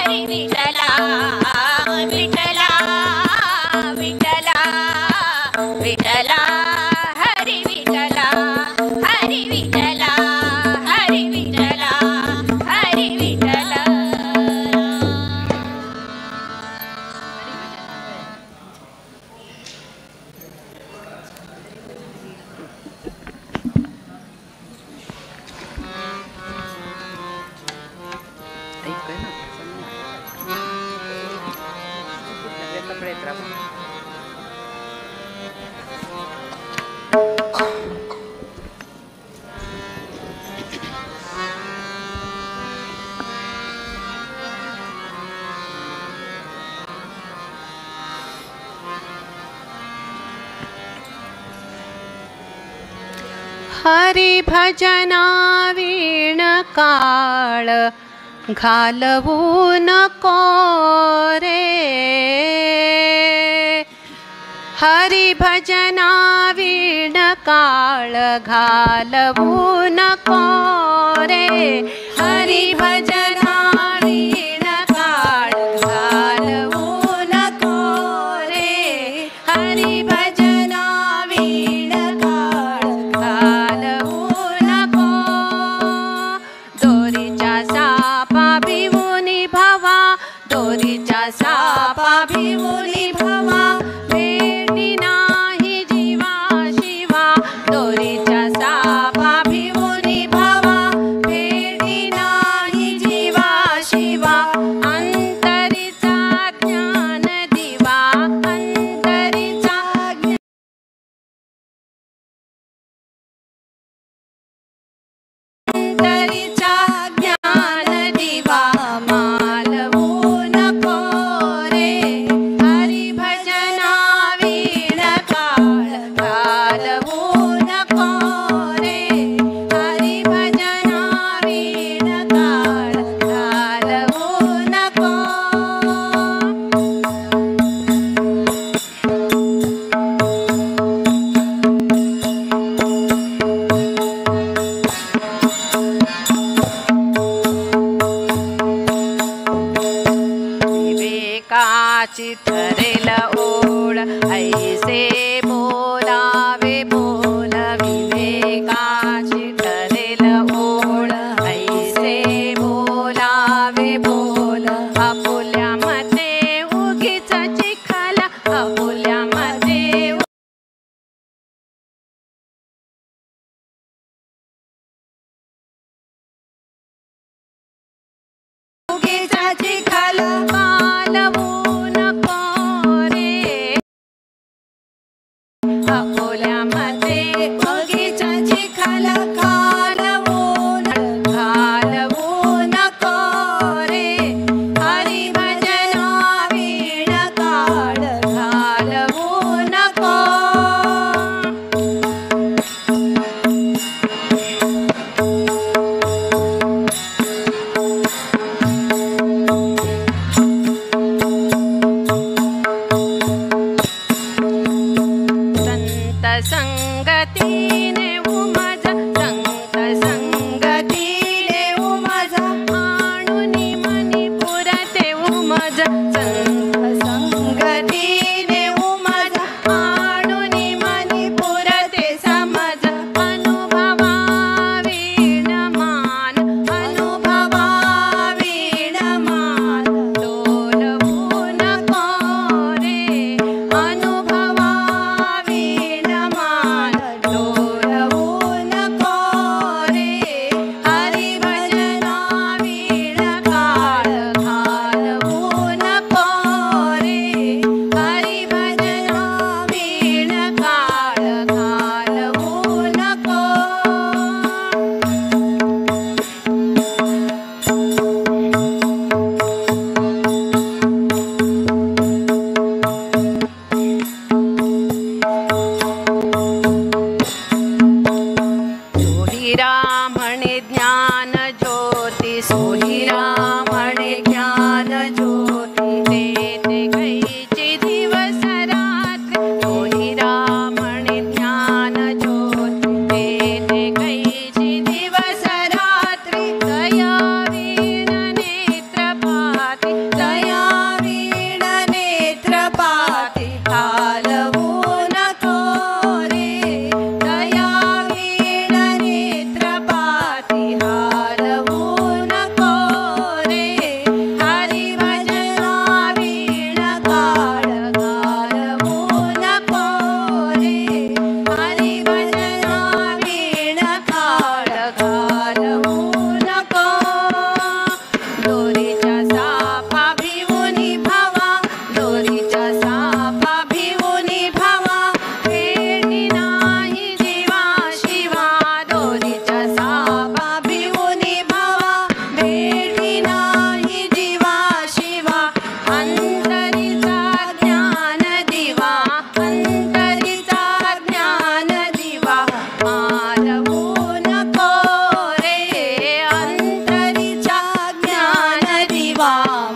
हरी विठला विठला विठला विठला हरी विठला हरी विठला हरी विठला हरी विठला. हरी भजना वीण काळ घालवू नको रे. हरी भजना वीण काळ घालवू नको रे. हरी भजना वीण काळ घालवू नको रे. हरी भजना वीण काळ घालवू नको. दोरीच्या सापा भिवूनी भवा दोरीच्या सापा भिवूनी भवा भेटी नाही जीवा शिवा. दोरीच्या सापा भिवूनी भवा भेटी नाही जीवा शिवा. अंतरीचा ज्ञान दिवा अंतरीचा अंतरीचा ज्ञान दिवा मालवू नको रे. हरी भजना वीण काळ घालवू नको रे. हरी भजना वीण काळ घालवू नको. विवेकाची ठरेल ओळ ऐसे बोलावे बोल. विवेकाची ठरेल ओळ ऐसे बोलावे बोल. आपुल्यामध्ये उगीच चिखल आपुल्यामध्ये उगीच चिखल घालवू नको रे. अकोल्यामध्ये उगीच चिखल घालवू नको रे. हरी भजना वीण काळ घालवू नको.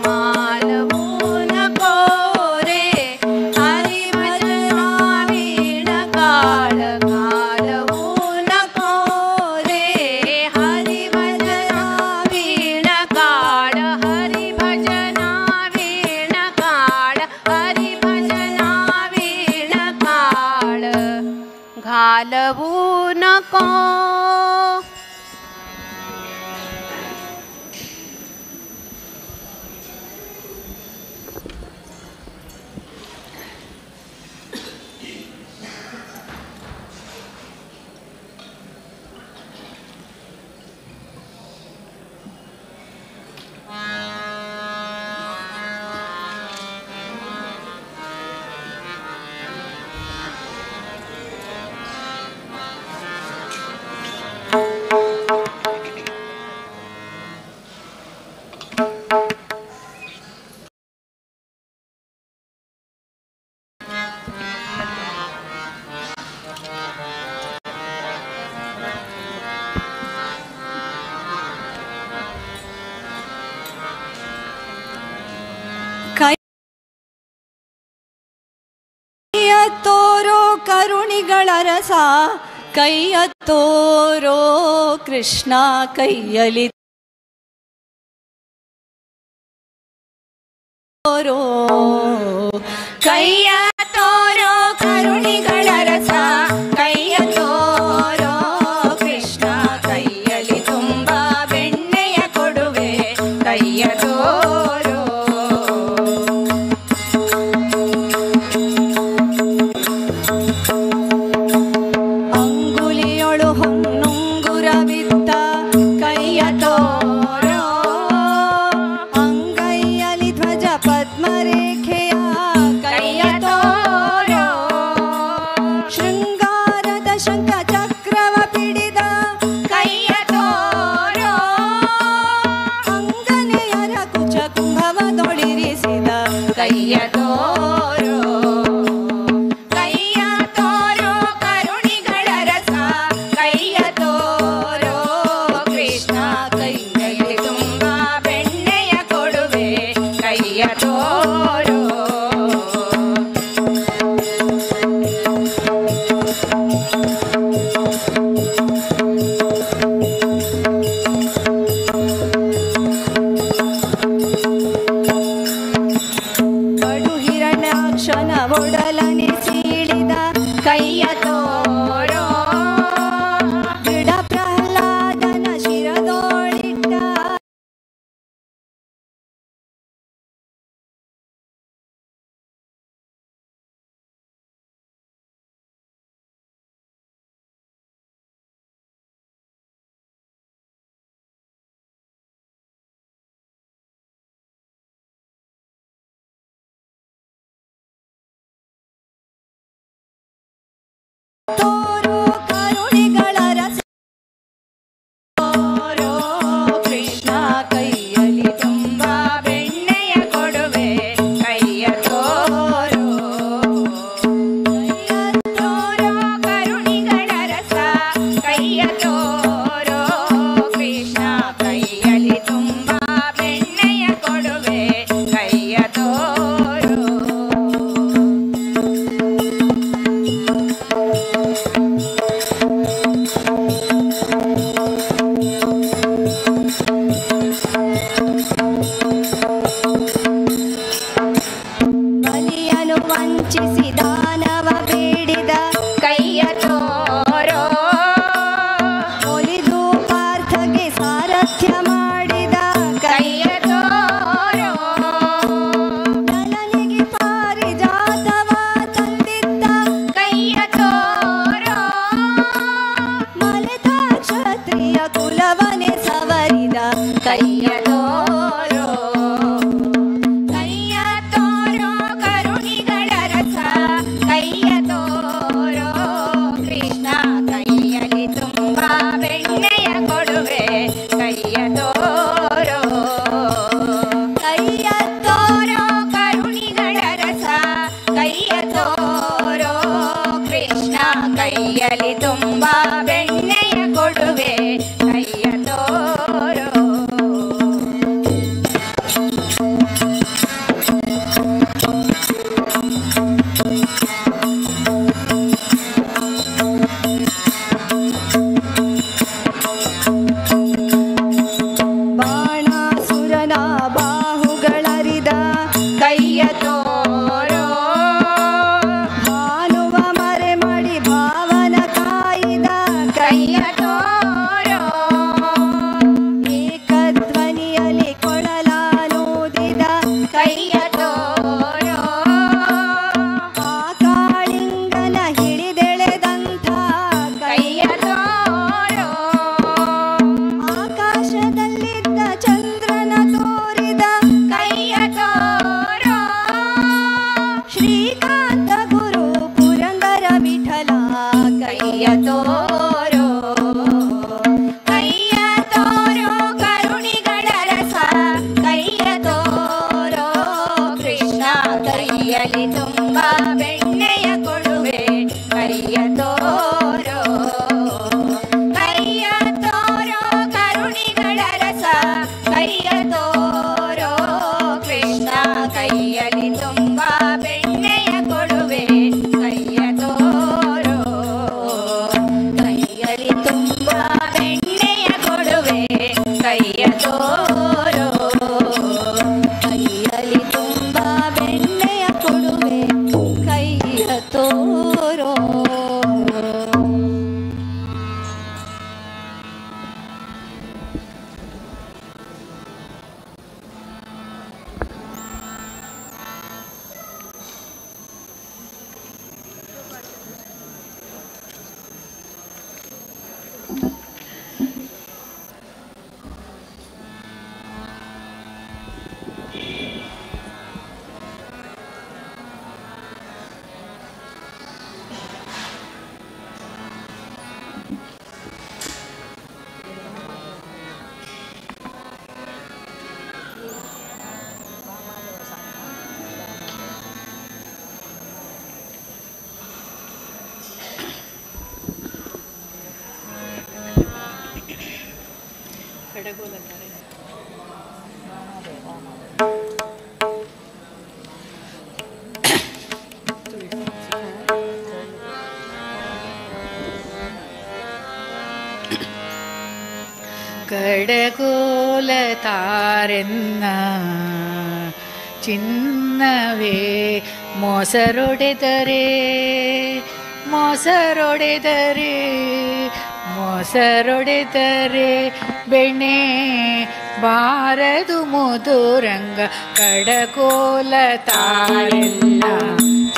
मानवू नको रे हरिभजना वीण काळ घालवू नको रे हरिभजना वीण काळ हरिभजना वीण काळ हरिभजना वीण काळ घालवू नको. ಕೈಯ ತೋರೋ ಕರುಣಿಗಳ ರಸ ಕೈಯ ತೋರೋ ಕೃಷ್ಣ ಕೈಯಲಿ ತೋರೋ ಕೈಯ ತೋರೋ ಕರುಣಿಗಳ ರಸ ಕೈಯ ತೋರೋ ಕೃಷ್ಣ ಕೈಯಲಿ ತುಂಬ ಬೆಣ್ಣೆಯ ಕೊಡುವೆ ಕೈಯ ತೋರೋ ಅಂಗುಲಿಯೊಳು ಹೊನ್ನುಂಗುರವಿದ್ದ ಕೈಯ ತೋರೋ ಅಂಗೈಯಲಿ ಧ್ವಜ ಪದ್ಮರೇಖೆಯ ಕೈಯ ತೋರೋ ಶೃಂಗಾರದ ಶಂಖ ಚಕ್ರವ ಪಿಡಿದ ಕೈಯ ತೋರೋ ಅಂಗನೆಯರ ಕುಚ ಕುಂಭವದೊಳಿರಿಸಿದ ಕೈಯ ತೋರೋ ಕೈಯ ತೋರೋ ಕರುಣಿಗಳ ರಸ ಕೈಯ ತೋರೋ ಕೃಷ್ಣ ಕೈಯಲ್ಲಿ ತುಂಬ ಬೆಣ್ಣೆಯ ಕೊಡುವೆ ಕೈಯ ತೋರೋ ಕಡು ಹಿರಣ್ಯಾಕ್ಷನ ಒಡಲನೆ ಸೀಳಿದ ಕೈಯ ತೋರೋ ದೃಢ ಪ್ರಹ್ಲಾದನ ಶಿರದೋಳಿಟ್ಟ ಕೈಯಲ್ಲಿ ತುಂಬ ಬೆಣ್ಣೆಯ ಕೊಡುವೆ ಕೈಯ ತೋರೋ ಕೈಯ ತೋರೋ ಕರುಣಿಗಳ ರಸ ಕೈಯ ತೋರೋ ಕೃಷ್ಣ ಕೈಯಲ್ಲಿ ತುಂಬ ಬೆಣ್ಣೆಯ ಕೊಡುವೆ ಕೈಯ ತೋರೋ ಕೈಯಲ್ಲಿ ತುಂಬ ಬೆಣ್ಣೆಯ ಕೊಡುವೆ ಕೈಯ ತೋರೋ ಕೈಯಲ್ಲಿ ತುಂಬ ಬೆಣ್ಣೆಯ ಕೊಡುವೆ ಕೈಯ ತೋರೋ ಕಡಗೋಲ ತಾರೆನ್ನ ಚಿನ್ನವೇ ಮೊಸರೊಡೆದರೆ ಮೊಸರೊಡೆದರೆ ಮೊಸರೊಡೆದರೆ ಬೆಣ್ಣೆ ಬಾರದು ಮಧುರಂಗ ಕಡಗೋಲ ತಾರೆನ್ನ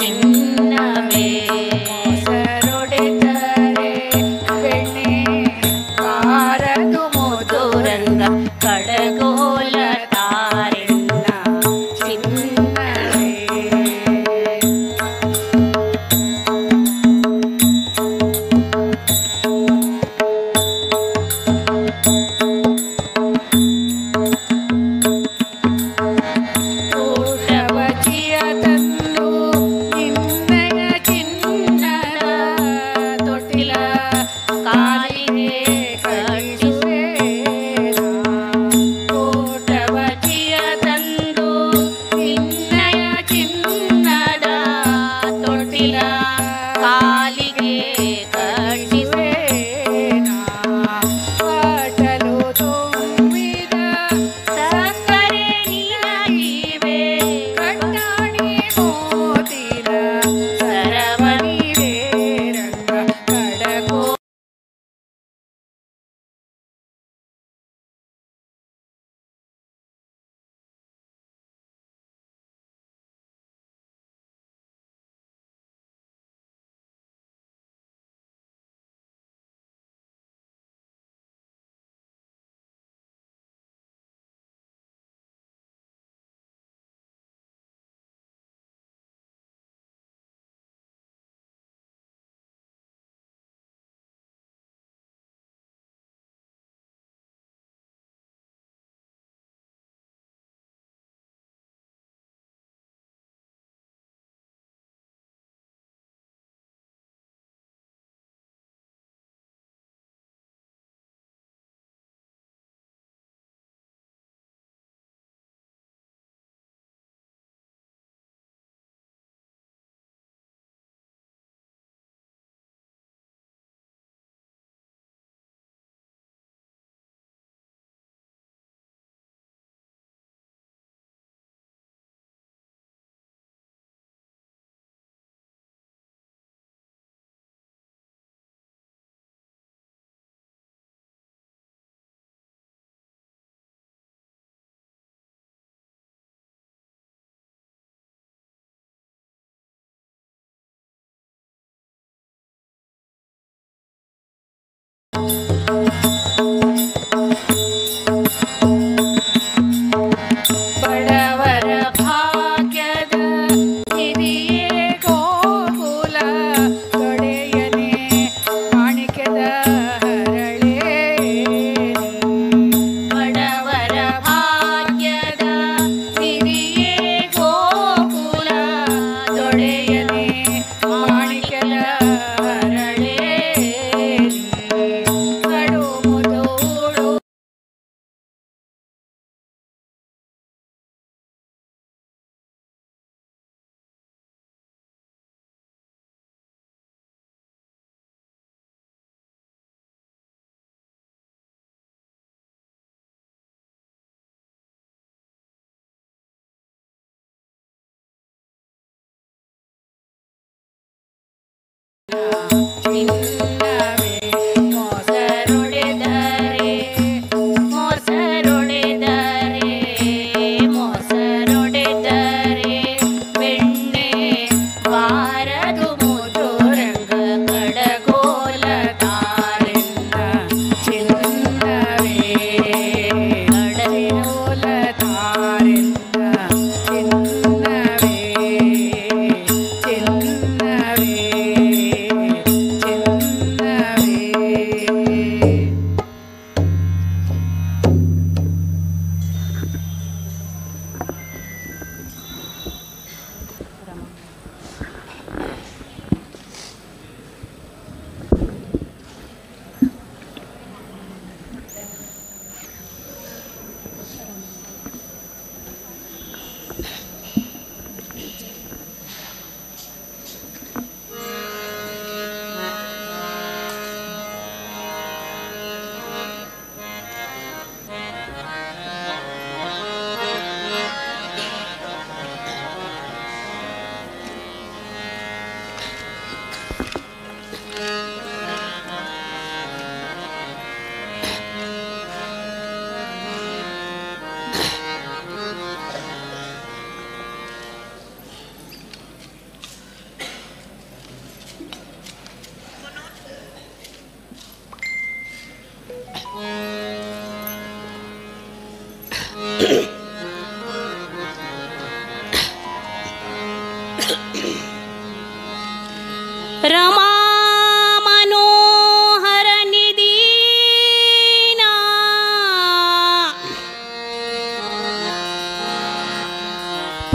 ಚಿನ್ನವೇ ಮೊಸರೊಡೆದರೆ ಬೆಣ್ಣೆ ಬಾರದು ಮಧುರಂಗ ಕಡಗೋಲ ತಾರೆನ್ನ ಚಿನ್ನವೇ ಊಟವಚಿಯ ತಂದು ನಿನ್ನಯ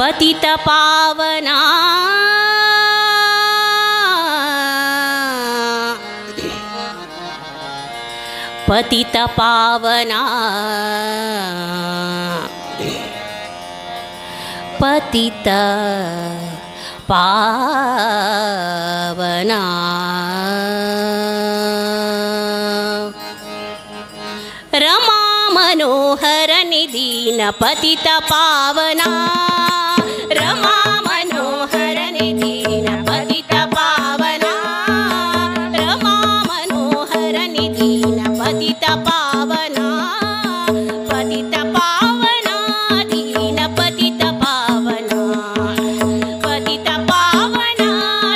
ಪತಿತ ಪಾವನ ಪತಿತ ಪಾವನ ಪತಿತ ಪಾವನ ರಮಾ ಮನೋಹರ ನಿಧೀನ ಪತಿತ ಪಾವನ ರಮಾ ಮನೋಹರ ನಿಧೀನ ಪತಿತ ಪಾವನ ರಮಾ ಮನೋಹರ ನಿಧೀನ ಪತಿತ ಪಾವನ ಪತಿತ ಪಾವನ ದೀನ ಪತಿತ ಪಾವನ ಪತಿತ ಪಾವನ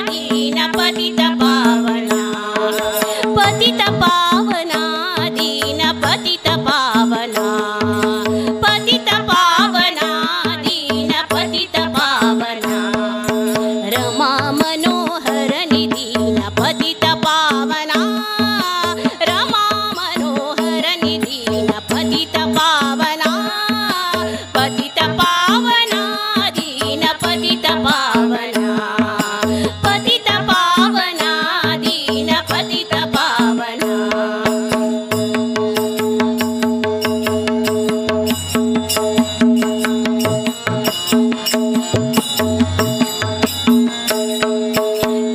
ದೀನ ಪತಿತ ಪಾವನ ಪತಿತ ಪಾವನ ದೀನ ಪತಿತ ಪಾವನ ಪತಿತ ಪಾವನ ದೀನ ಪತಿತ ಪಾವನ ರಮಾ ಮನೋಹರ ನಿಧೀನ ಪತಿತ ಪಾವನ ರಮಾ ಮನೋಹರ ನಿಧೀನ ಪತಿತ ಪಾವನ ಪತಿತ ಪಾವನ ದೀನ ಪತಿತ ಪಾವನ ಪತಿತ ಪಾವನ ದೀನ ಪತಿತ ಪಾವನ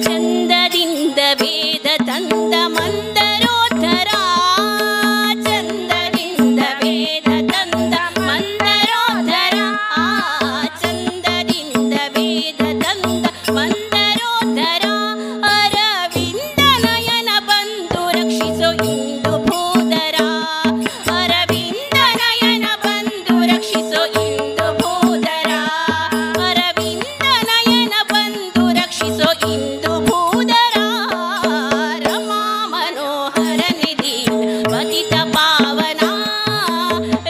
ಚಂದದಿಂದ ವೇದ ತಂದ ಮಂದರೋದ್ಧರ ಚಂದದಿಂದ ವೇದ ತಂದ ಮಂದರೋದ್ಧರ ಚಂದದಿಂದ ವೇದ ತಂದ ಮಂದರೋದ್ಧರ ಅರವಿಂದ ನಯನ ಬಂದು ರಕ್ಷಿಸೋ ಇಂದು ಭೂಧರ ಅರವಿಂದ ನಯನ ಬಂದು ರಕ್ಷಿಸೋ ಇಂದು ಭೂಧರ ಅರವಿಂದ ನಯನ ಬಂದು ರಕ್ಷಿಸೋ ಇಂದು ಭೂಧರ ರಮಾ ಮನೋಹರ ನಿಧೀನ ಪತಿತ ಪಾವನ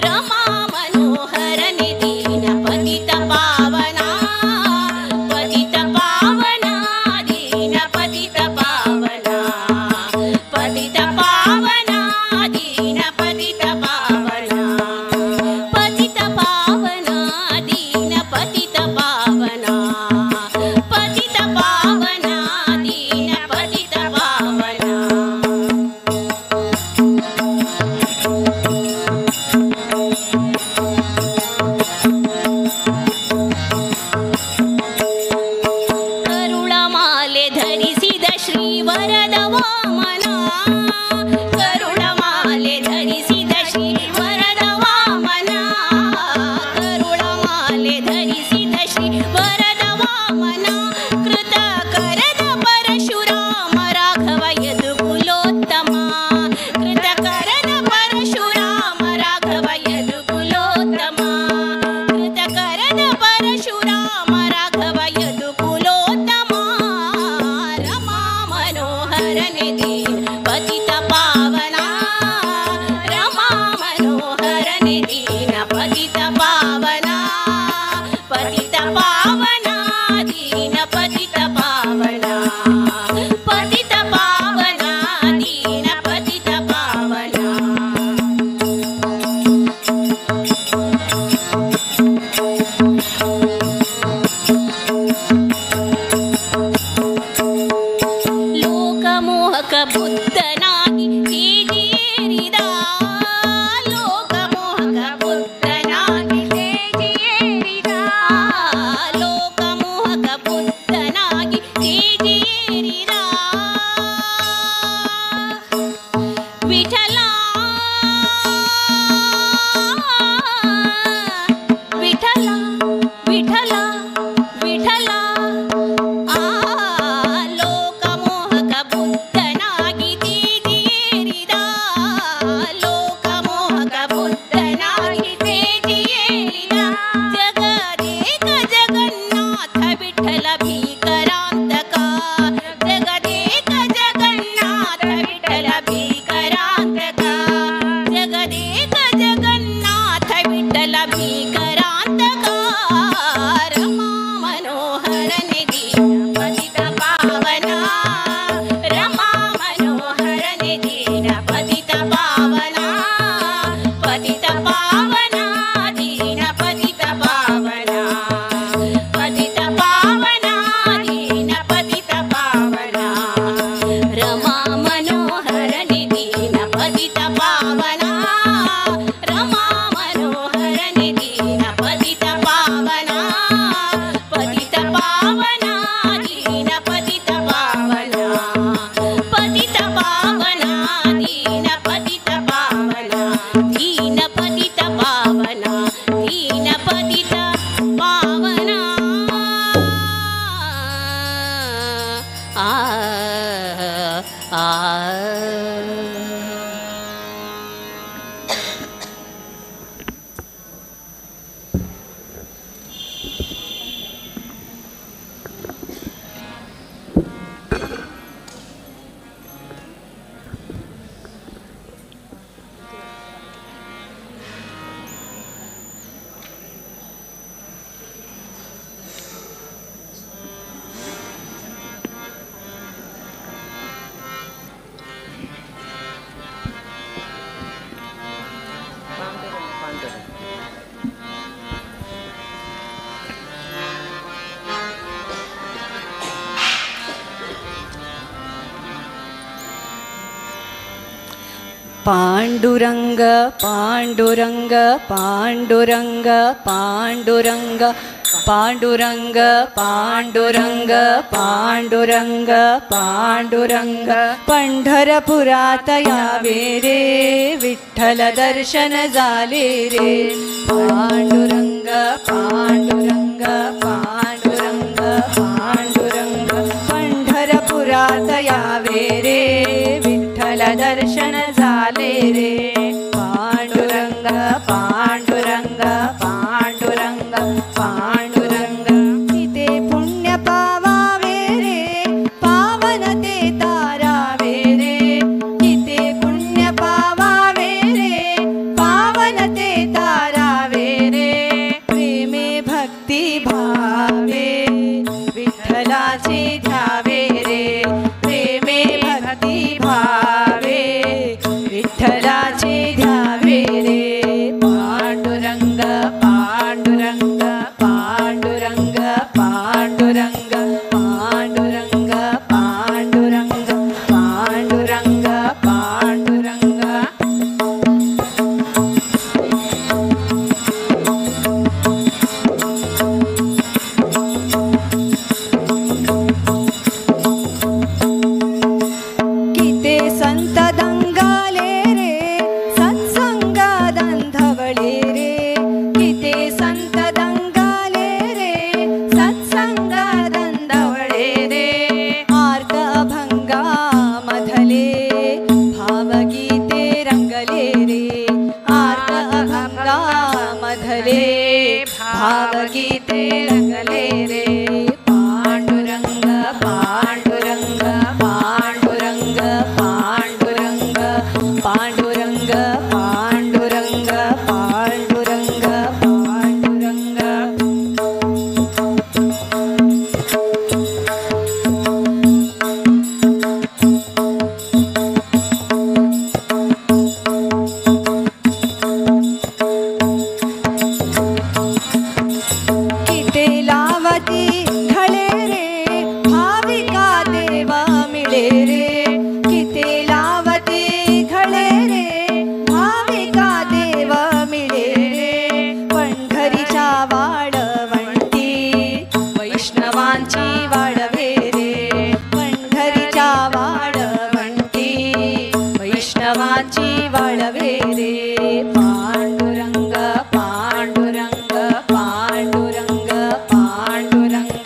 ರಮಾ ಮನೋಹರ ನಿಧೀನ ಪತಿತ ಪಾವನ ಪತಿತ ಪಾವನ ದೀನ ಪತಿತ ಪಾವನ ಪತಿತ ಪಾವನ ದೀನ ಪತಿತ ಪಾವನ ಪತಿತ ಪಾವನ ದೀನ ಪತಿತ ಪಾವನ ಪತಿತ ಪಾವನ ದೀನ ಪತಿತ ಪಾವನ ಕರುಳಮಾಲೆ ಧರಿಸಿದ ಶ್ರೀ ವರದ ವಾಮನ ಕರುಳಮಾಲೆ ಧರಿಸಿದ ಶ್ರೀ ವರದ ವಾಮನ ಕರುಳಮಾಲೆ ಧರಿಸಿದ ಶ್ರೀ ವರದ ವಾಮನ ಕೃತ ಕರದ ಪರಶುರಾಮ ರಾಘವ ಯದುಕುಲೋತ್ತಮ ಕೃತ ಕರದ ಪರಶುರಾಮ ರಾಘವ ಯದುಕುಲೋತ್ತಮ ಕೃತ ಕರದ ಪರಶುರಾಮ ರಾಘವ ಯದುಕುಲೋತ್ತಮ ರಮಾ ಮನೋಹರ ನಿಧೀನ ಪತಿತ ಪಾವನ ರಮಾ ಮನೋಹರ ನಿಧೀನ ಪತಿತ ಪಾವನ ಪತಿತ ಪಾವನ ದೀನ ಪತಿತ ಪಾವನ ಪತಿತ ಪಾವನ ದೀನ ಪತಿತ ಪಾವನ पांडुरंग पांडुरंग पांडुरंग पांडुरंग पांडुरंग पांडुरंग पांडुरंग पांडुरंग पंढरपुरात यावे रे विठ्ठल दर्शन झाले रे पांडुरंग पांडुरंग पांडुरंग पांडुरंग पंढरपुरात यावे रे विठ्ठल दर्शन झाले रे पांडुरंग पांडुरंग पांडुरंग पांडुरंग इथे पुण्य पावावे रे पावन ते तारावे रे इथे पुण्य पावावे रे पावन ते तारावे रे प्रेमे भक्ती भावे विठ्ठलाचे ध्यावे रे प्रेमे भक्ती भावे विठ्ठलाचे ध्यावे रे पांडुरंग पांडुरंग पांडुरंग पांडुरंग पांडुरंग पांडुरंग पांडुरंग पांडुरंग किते संत दंगाले रे सत्संगात अंधवळे रे किते संत दंगाले रे सत्संगात अंधवळे रे आर्त अभंगा मधले भावगीते रंगले रे आर्त अभंगा मधले भावगीते रंगले रे पांडुरंग पांडुरंग पांडुरंग पांडुरंग पांडुरंग पांडुरंग पांडुरंग पांडुरंग किते लावती घळे रे भाविका देवा मिळे रे किते लावती घळे रे भाविका देवा मिळे रे पंढरीच्या वाळवंटी वैष्णवांची वाळवे रे पंढरीच्या वाळवंटी वैष्णवांची वाळवे रे पांडुरंग पांडुरंग पांडुरंग पांडुरंग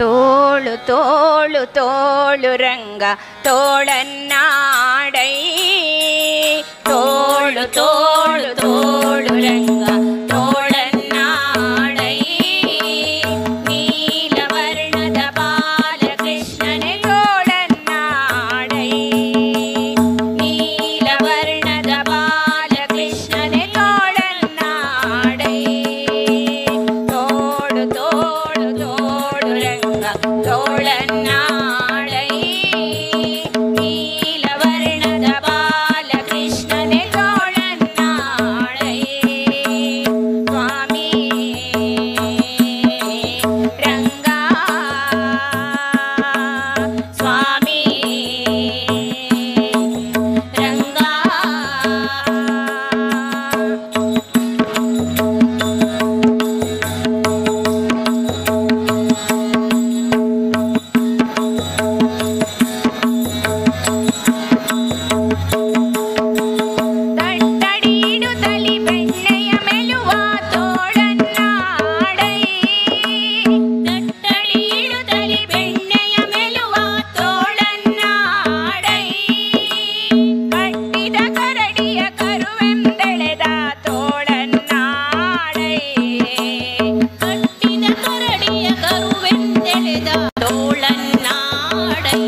ತೋಳು ತೋಳು ತೋಳು ರಂಗ ತೋಳನ್ನಾಡೈ ತೋಳು ತೋಳು ತೋಳು ರಂಗ ತೋಳನ್ನಾಡೈ ನೀಲವರ್ಣದ ಬಾಲಕೃಷ್ಣನೇ ತೋಳನ್ನಾಡೈ ನೀಲವರ್ಣದ ಬಾಲಕೃಷ್ಣನೇ ತೋಳನ್ನಾಡೈ ತೋಳು ತೋಳು ತೋಳು ರಂಗ ತೋಳನ್ನಾಡೈ ನೀಲವರ್ಣದ ಬಾಲಕೃಷ್ಣನೇ ತೋಳನ್ನಾಡೈ ಸ್ವಾಮಿ ರಂಗ ಸ್ವಾಮಿ ರಂಗ ತಟ್ಟಡಿಡುತ್ತಲಿ ಬೆಣ್ಣೆಯ ಮೆಲುವ ತೋಳನ್ನಾಡೈ ತಟ್ಟಡಿಡುತ್ತಲಿ ಬೆಣ್ಣೆಯ ಮೆಲುವ ತೋಳನ್ನಾಡೈ ಕಟ್ಟಿದ ಕರಡಿಯ ಕರುವೆಂದೆಳೆದ ತೋಳನ್ನಾಡೈ ಕಟ್ಟಿದ ಕರಡಿಯ ಕರುವೆಂದೆಳೆದ ತೋಳನ್ನಾಡೈ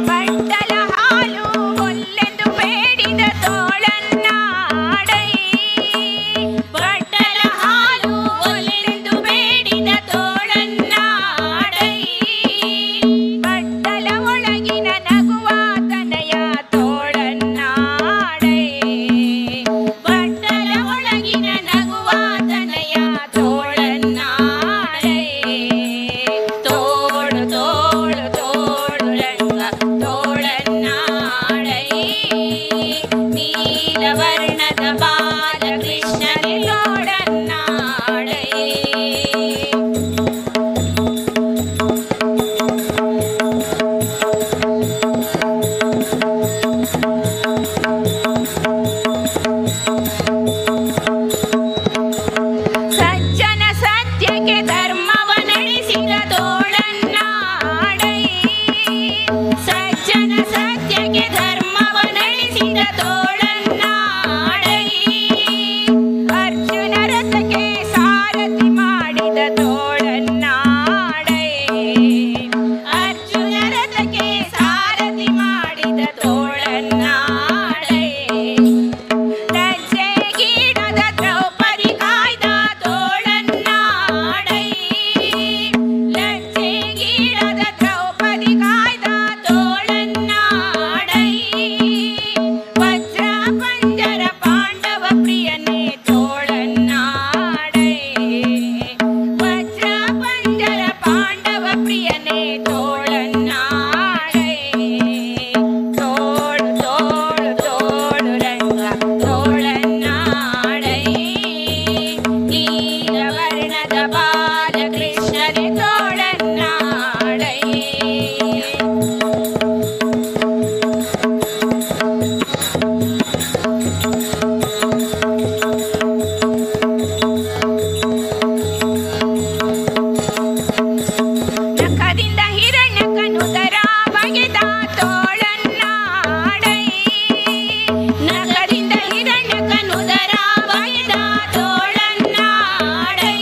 ಬಟ್ಟಲ ಹಾಲು ಒಲ್ಲೆಂದು ಬೇಡಿದ ತೋಳನ್ನಾಡೈ ಬಟ್ಟಲ ಹಾಲು ಒಲ್ಲೆಂದು ಬೇಡಿದ ತೋಳನ್ನಾಡೈ ಬಟ್ಟಲ ಒಳಗಿನ ನಗುವ ತನಯ ತೋಳನ್ನಾಡೈ ಬಟ್ಟಲ ಒಳಗಿನ ನಗುವ ತನಯ ತೋಳನ್ನಾಡೈ ತೋಳು ತೋಳು ತೋಳು ರಂಗ ತೋಳನ್ನಾಡೈ ನೀಲವರ್ಣದ ಬಾಲಕೃಷ್ಣನೇ ತೋಳನ್ನಾಡೈ ಸಜ್ಜನ ಸತ್ಯಕ್ಕೆ ಧರ್ಮವ ನಡೆಸಿದ ತೋಳನ್ನಾಡೈ ಸಜ್ಜನ ಸತ್ಯಕ್ಕೆ ಧರ್ಮವ ನಡೆಸಿದ ತೋಳನ್ನಾಡೈ ಅರ್ಜುನ ರಥಕ್ಕೆ ಸಾರಥಿ ಮಾಡಿದ ತೋಳನ್ನಾಡೈ ಅರ್ಜುನ ರಥಕ್ಕೆ ಸಾರಥಿ ಮಾಡಿದ ತೋಳನ್ನಾಡೈ ಲಜ್ಜೆಗೀಡದ ದ್ರೌಪದಿ ಕಾಯ್ದ ತೋಳನ್ನಾಡೈ ಲಜ್ಜೆಗೀಡದ ದ್ರೌಪದಿ ಕಾಯ್ದ ತೋಳನ್ನಾಡೈ ವಜ್ರ ಪಂಜರ ಪಾಂಡವ ಪ್ರಿಯನೇ ತೋಳನ್ನಾಡೈ ವಜ್ರ ಪಂಜರ ಪಾಂಡವ ಪ್ರಿಯನೇ ತೋಳನ್ನಾಡೈ ತೋಳು ತೋಳು ತೋಳು ರಂಗ ತೋಳನ್ನಾಡೈ ನೀಲವರ್ಣದ ಬಾಲಕೃಷ್ಣನೇ ತೋಳನ್ನಾಡೈ ನಖದಿಂದ ಹಿರಣ್ಯಕನುದರ ಬಗೆದ ತೋಳನ್ನಾಡೈ ನಖದಿಂದ ಹಿರಣ್ಯಕನುದರ ಬಗೆದ ತೋಳನ್ನಾಡೈ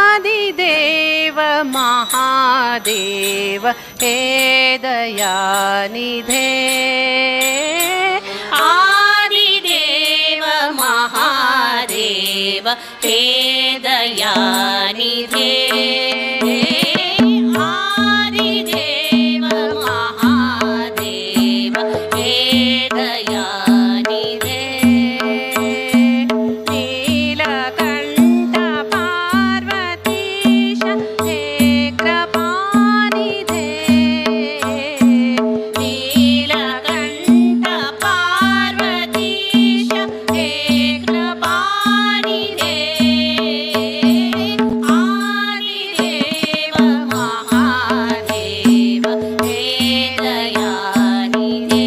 आदिदेव महादेव हे दयानिधे आदिदेव महादेव हे दयानिधे आदिदेव महादेव हे दयानिधे नीलकण्ठ पार्वतीश हे कृपानिधे नीलकण्ठ पार्वतीश हे कृपानिधे आदिदेव महादेव हे दयानिधे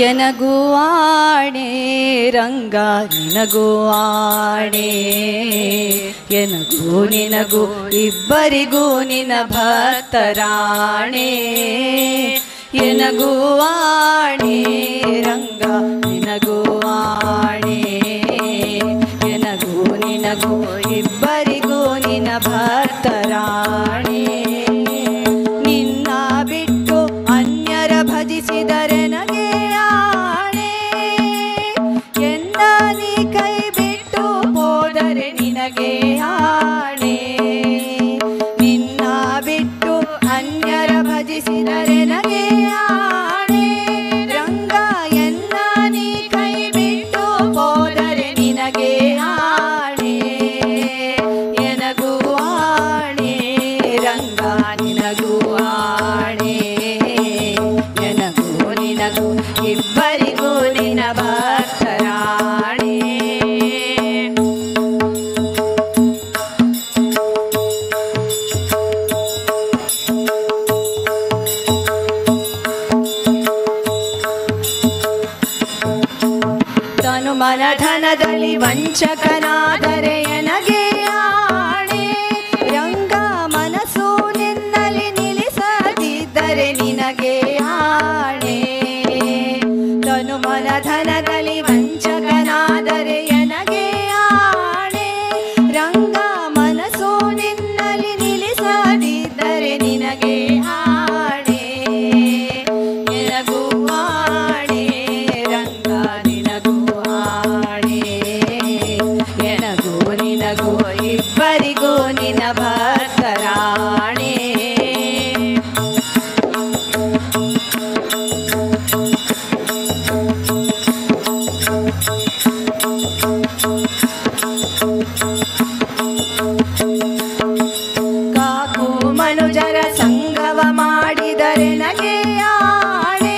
ಎನಗೂ ಆಣೆ ರಂಗ ನಿನಗೂ ಆಣೆ, ಎನಗೂ ನಿನಗೂ ಇಬ್ಬರಿಗೂ ನಿನ ಭಕ್ತರಾಣೆ. ಎನಗೂ ಆಣೆ ರಂಗ ನಿನಗೂ ಆಣೆ, ಎನಗೂ ನಿನಗೂ ಇಬ್ಬರಿಗೂ ನಿನ ಭಕ್ತರಾಣೆ. ನಿನ್ನ ಬಿಟ್ಟು ಅನ್ಯರ ಭಜಿಸಿದರೆ ನಗೆ ಆಣೆ, ಎನ್ನ ನೀ ಕೈ ಬಿಟ್ಟು ಹೋದರೆ ನಿನಗೆ ಆಣೆ. ನಿನ್ನ ಬಿಟ್ಟು ಅನ್ಯರ ಭಜಿಸಿದರೆ ನಗೆ ಆಣೆ, ರಂಗ ಎನ್ನ ನೀ ಕೈ ಬಿಟ್ಟು ಹೋದರೆ ನಿನಗೆ ಆಣೆ. ಎನಗೂ ಆಣೆ ರಂಗ ನಿನಗೂ ಆಣೆ, ಎನಗೂ ನಿನಗೂ ಇಬ್ಬರಿಗೂ ನಿನ ಭಕ್ತರಾಣೆ. ತನು ಮನ ಧನದಲ್ಲಿ ವಂಚಕನಾದರೆ ಎನಗೆ ಆಣೆ, ರಂಗ ಮನಸ್ಸು ನಿನ್ನಲ್ಲಿ ನಿಲ್ಲಿಸದಿದ್ದರೆ ನಿನಗೆ ಆಣೆ. ತನು ಮನ ಧನದಲ್ಲಿ ವಂಚಕನಾದರೆ ಎನಗೆ ಆಣೆ, ರಂಗ ಮನಸ್ಸು ನಿನ್ನಲ್ಲಿ ನಿಲ್ಲಿಸದಿದ್ದರೆ ನಿನಗೆ ಆಣೆ. ಎನಗೂ ಆಣೆ ರಂಗ ನಿನಗೂ ಆಣೆ, ಎನಗೂ ನಿನಗೂ ಇಬ್ಬರಿಗೂ ನಿನ ಭಕ್ತರಾಣೆ. ಕಾಕು ಮನುಜರ ಸಂಗವ ಮಾಡಿದರೆ ನಗೆ ಆಣೆ,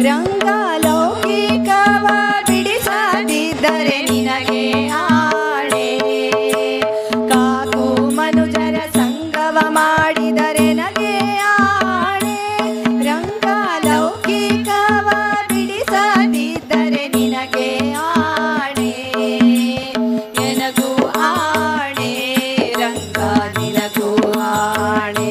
ರಂಗ ಲೌಕಿಕವ ಬಿಡಿಸದಿದ್ದರೆ ನಿನಗೆ ಆಣೆ. ಕಾಕು ಮನುಜರ ಸಂಗವ ಮಾಡಿದರೆ ನಗೆ ಆಣೆ, ರಂಗ ಲೌಕಿಕವ ಬಿಡಿಸದಿದ್ದರೆ ನಿನಗೆ ಆಣೆ. ಎನಗೂ ಆಣೆ ರಂಗ ನಿನಗೂ ಆಣೆ,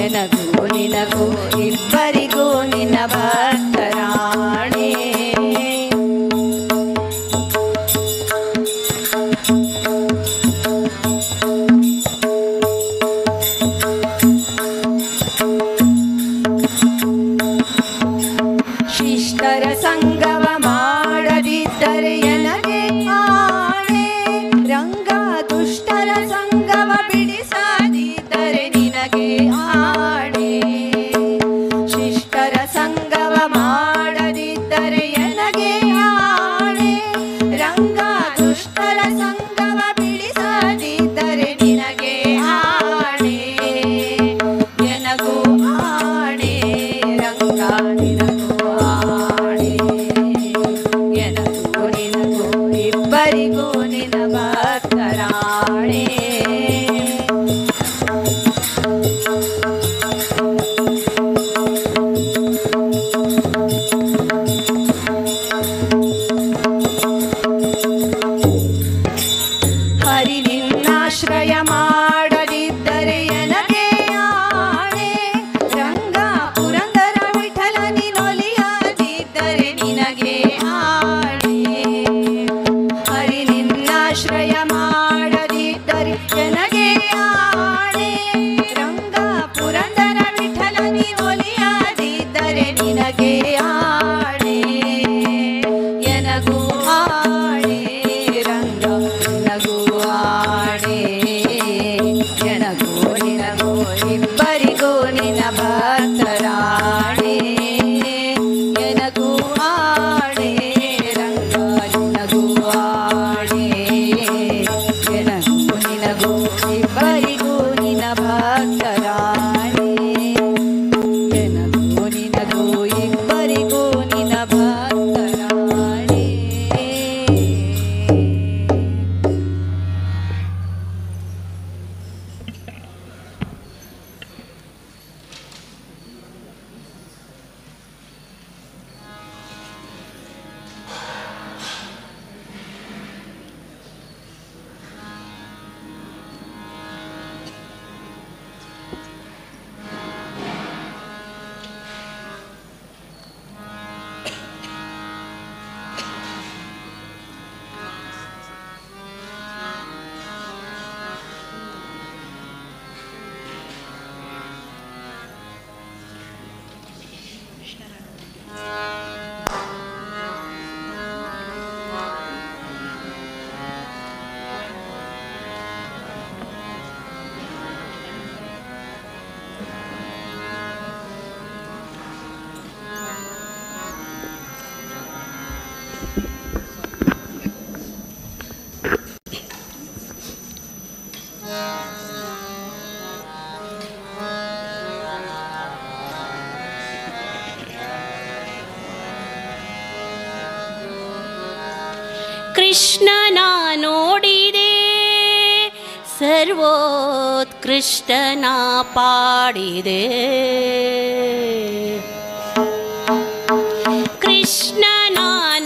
ಎನಗೂ ನಿನಗೂ ಇಬ್ಬರಿಗೂ ನಿನ್ನ ಭಕ್ತರಾಣೆ. ಶಿಷ್ಟರ ಸಂಗವ ಮಾಡದಿದ್ದರೆ ಎನಗೆ ಆಣೆ, ರಂಗ ದುಷ್ಟರ ಸಂಗವ ಬಿಡಿಸದಿದ್ದರೆ ನಿನಗೆ ಆಣೆ. ಶಿಷ್ಟರ ಸಂಗವ ಮಾಡದಿದ್ದರೆ ಎನಗೆ ಆಣೆ, ರಂಗ ದುಷ್ಟರ ಸಂಗವ ಬಿಡಿಸದಿದ್ದರೆ ನಿನಗೆ ಆಣೆ. ಎನಗೂ ಆಣೆ ರಂಗ ನಿನಗೂ ಆಣೆ, ಎನಗೂ ನಿನಗೂ ಇಬ್ಬರಿಗೂ ನಿನ ಭಕ್ತರಾಣೆ. ಹರಿ ನಿನ್ನಾಶ್ರಯ ಮಾಡದಿದ್ದರೆ ಎನಗೆ ಆಣೆ, ರಂಗ ಪುರಂದರ ವಿಠಲ ನಿನೊಲಿಯದಿದ್ದರೆ ನಿನಗೆ ಆಣೆ. ಹರಿ ನಿನ್ನಾಶ್ರಯ ಮಾಡದಿದ್ದರೆ ಎನಗೆ ಆಣೆ, ರಂಗ ಪುರಂದರ ವಿಠಲ ನಿನೊಲಿಯದಿದ್ದರೆ ನಿನಗೆ ಆಣೆ. ಎನಗೂ ಆಣೆ ರಂಗ ನಿನಗೂ ಆಣೆ, ಎನಗೂ ನಿನಗೂ ಇಬ್ಬರಿಗೂ ನಿನ ಭಕ್ತರಾಣೆ. ಎನಗೂ ಆಣೆ ರಂಗ ನಿನಗೂ ಆಣೆ, ಎನಗೂ ಕೃಷ್ಣನ ನೋಡಿದೆ ಸರ್ವೋತ್ಕೃಷ್ಟನ ಪಾಡಿದೆ ಕೃಷ್ಣನ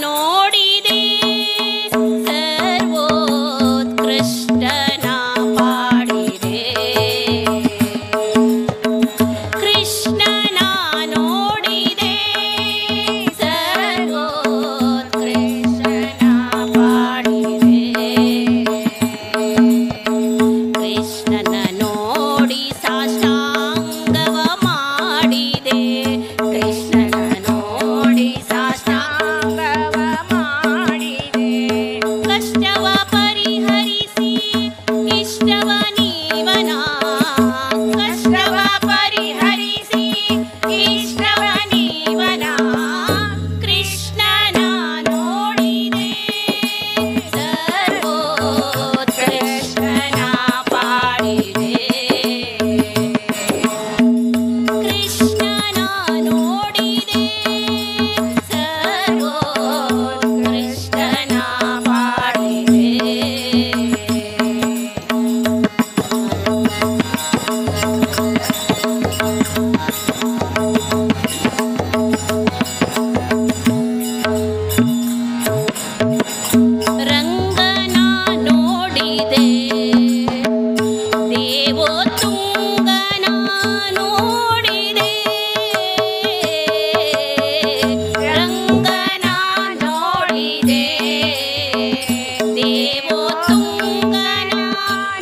ನೋಡಿದೆ ಸರ್ವೋತ್ಕೃಷ್ಟನ ಪಾಡಿದೆ ಕೃಷ್ಣನ ನೋಡಿದೆ ಸರ್ವೋತ್ಕೃಷ್ಟನ ಪಾಡಿದೆ ಕೃಷ್ಣನ ನೋಡಿ ಸಾಷ್ಟಾಂಗವ ಮಾಡಿದೆ ಕೃಷ್ಣನ ನೋಡಿ ಸಾಷ್ಟಾಂಗವ ಮಾಡಿದೆ ಕಷ್ಟವ ಪರಿಹರಿಸಿ ಇಷ್ಟವ ನೀವನ ಕಷ್ಟವ ಪರಿಹರಿಸಿ ಇಷ್ಟವ ನೀವನ ಕೃಷ್ಣನ ನೋಡಿದೆ ಸರ್ವೋತ್ಕೃಷ್ಟನ ಪಾಡಿದೆ ಕೃಷ್ಣನ ನೋಡಿದೆ ಸರ್ವೋತ್ಕೃಷ್ಟನ ಪಾಡಿದೆ ರಂಗನ ನೋಡಿದೆ ದೇವೋತ್ತುಂಗನ ನೋಡಿದೆ ರಂಗನ ನೋಡಿದೆ ದೇವೋತ್ತುಂಗನ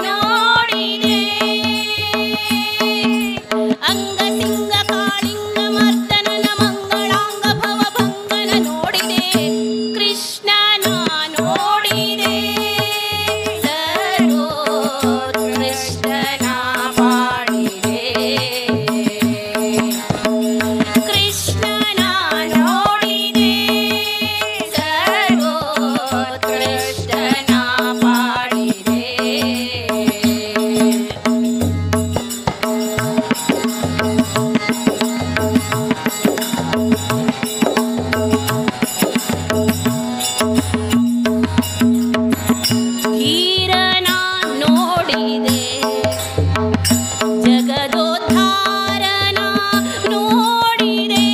ನೋಡಿದೆ ಅಂಗಸಿಂಗ ಕಾಳಿಂಗ ಮರ್ದನನ ಮಂಗಳಾಂಗ ಭವಭಂಗನ ನೋಡಿದೆ ಕೃಷ್ಣನ ನೋಡಿದೆ ಸರ್ವೋತ್ಕೃಷ್ಟನ ಪಾಡಿದೆ ಕೃಷ್ಣನ ನೋಡಿದೆ ಸರ್ವೋತ್ಕೃಷ್ಟನ ಪಾಡಿದೆ ಧೀರನ ನೋಡಿದೆ ಜಗದೋದ್ಧಾರನ ನೋಡಿದೆ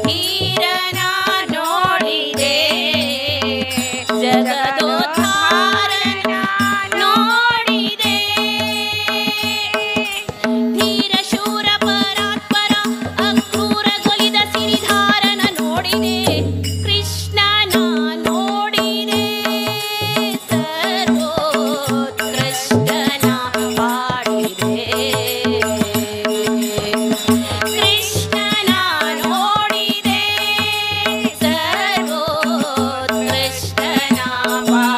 ಧೀರನ ನೋಡಿದೆ ಜಗದೋದ್ಧಾರನ ನೋಡಿದೆ ಧೀರ ಶೂರ ಪರಾತ್ಪರ ಅಕ್ರೂರಗೊಲಿದ ಸಿರಿಧಾರನ ನೋಡಿದೆ ಕೃಷ್ಣನ ನೋಡಿದೆ ಸರ್ವೋತ್ಕೃಷ್ಟನ ಪಾಡಿದೆ ಕೃಷ್ಣನ ನೋಡಿದೆ ಸರ್ವೋತ್ಕೃಷ್ಟನ ಪಾಡಿದೆ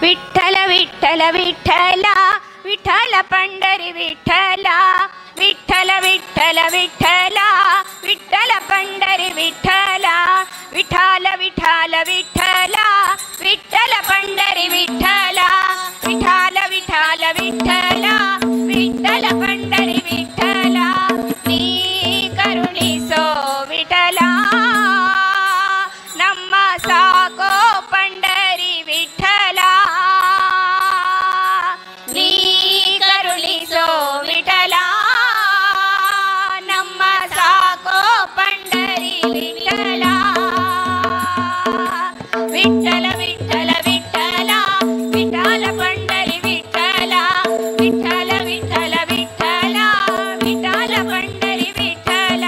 विठ्ठल विठ्ठल विठ्ठल विठ्ठल पंढरी विठ्ठल विठ्ठल विठ्ठल विठ्ठल विठ्ठल पंढरी विठ्ठल विठ्ठल विठ्ठल विठ्ठल विठ्ठल पंढरी विठ्ठल विठ्ठल विठ्ठल विठ्ठल विठ्ठल पंढरी विठ्ठल ನೀ ಕರುಣಿಸೋ ವಿಠಲ ನಮ್ಮ ಸಾಕೋ पंढरी विठ्ठल ನೀ ಕರುಣಿಸೋ ವಿಠಲ ನಮ್ಮ ಸಾಕೋ पंढरी ವಿಠ್ಠಲ ವಿಠ್ಠಲ ವಿಠ್ಠಲ ವಿಠ್ಠಲ ವಿಠ್ಠಲ पंढरी ವಿಠ್ಠಲ ವಿಠ್ಠಲ ವಿಠ್ಠಲ ವಿಠ್ಠಲ ವಿಠ್ಠಲ पंढरी ವಿಠ್ಠಲ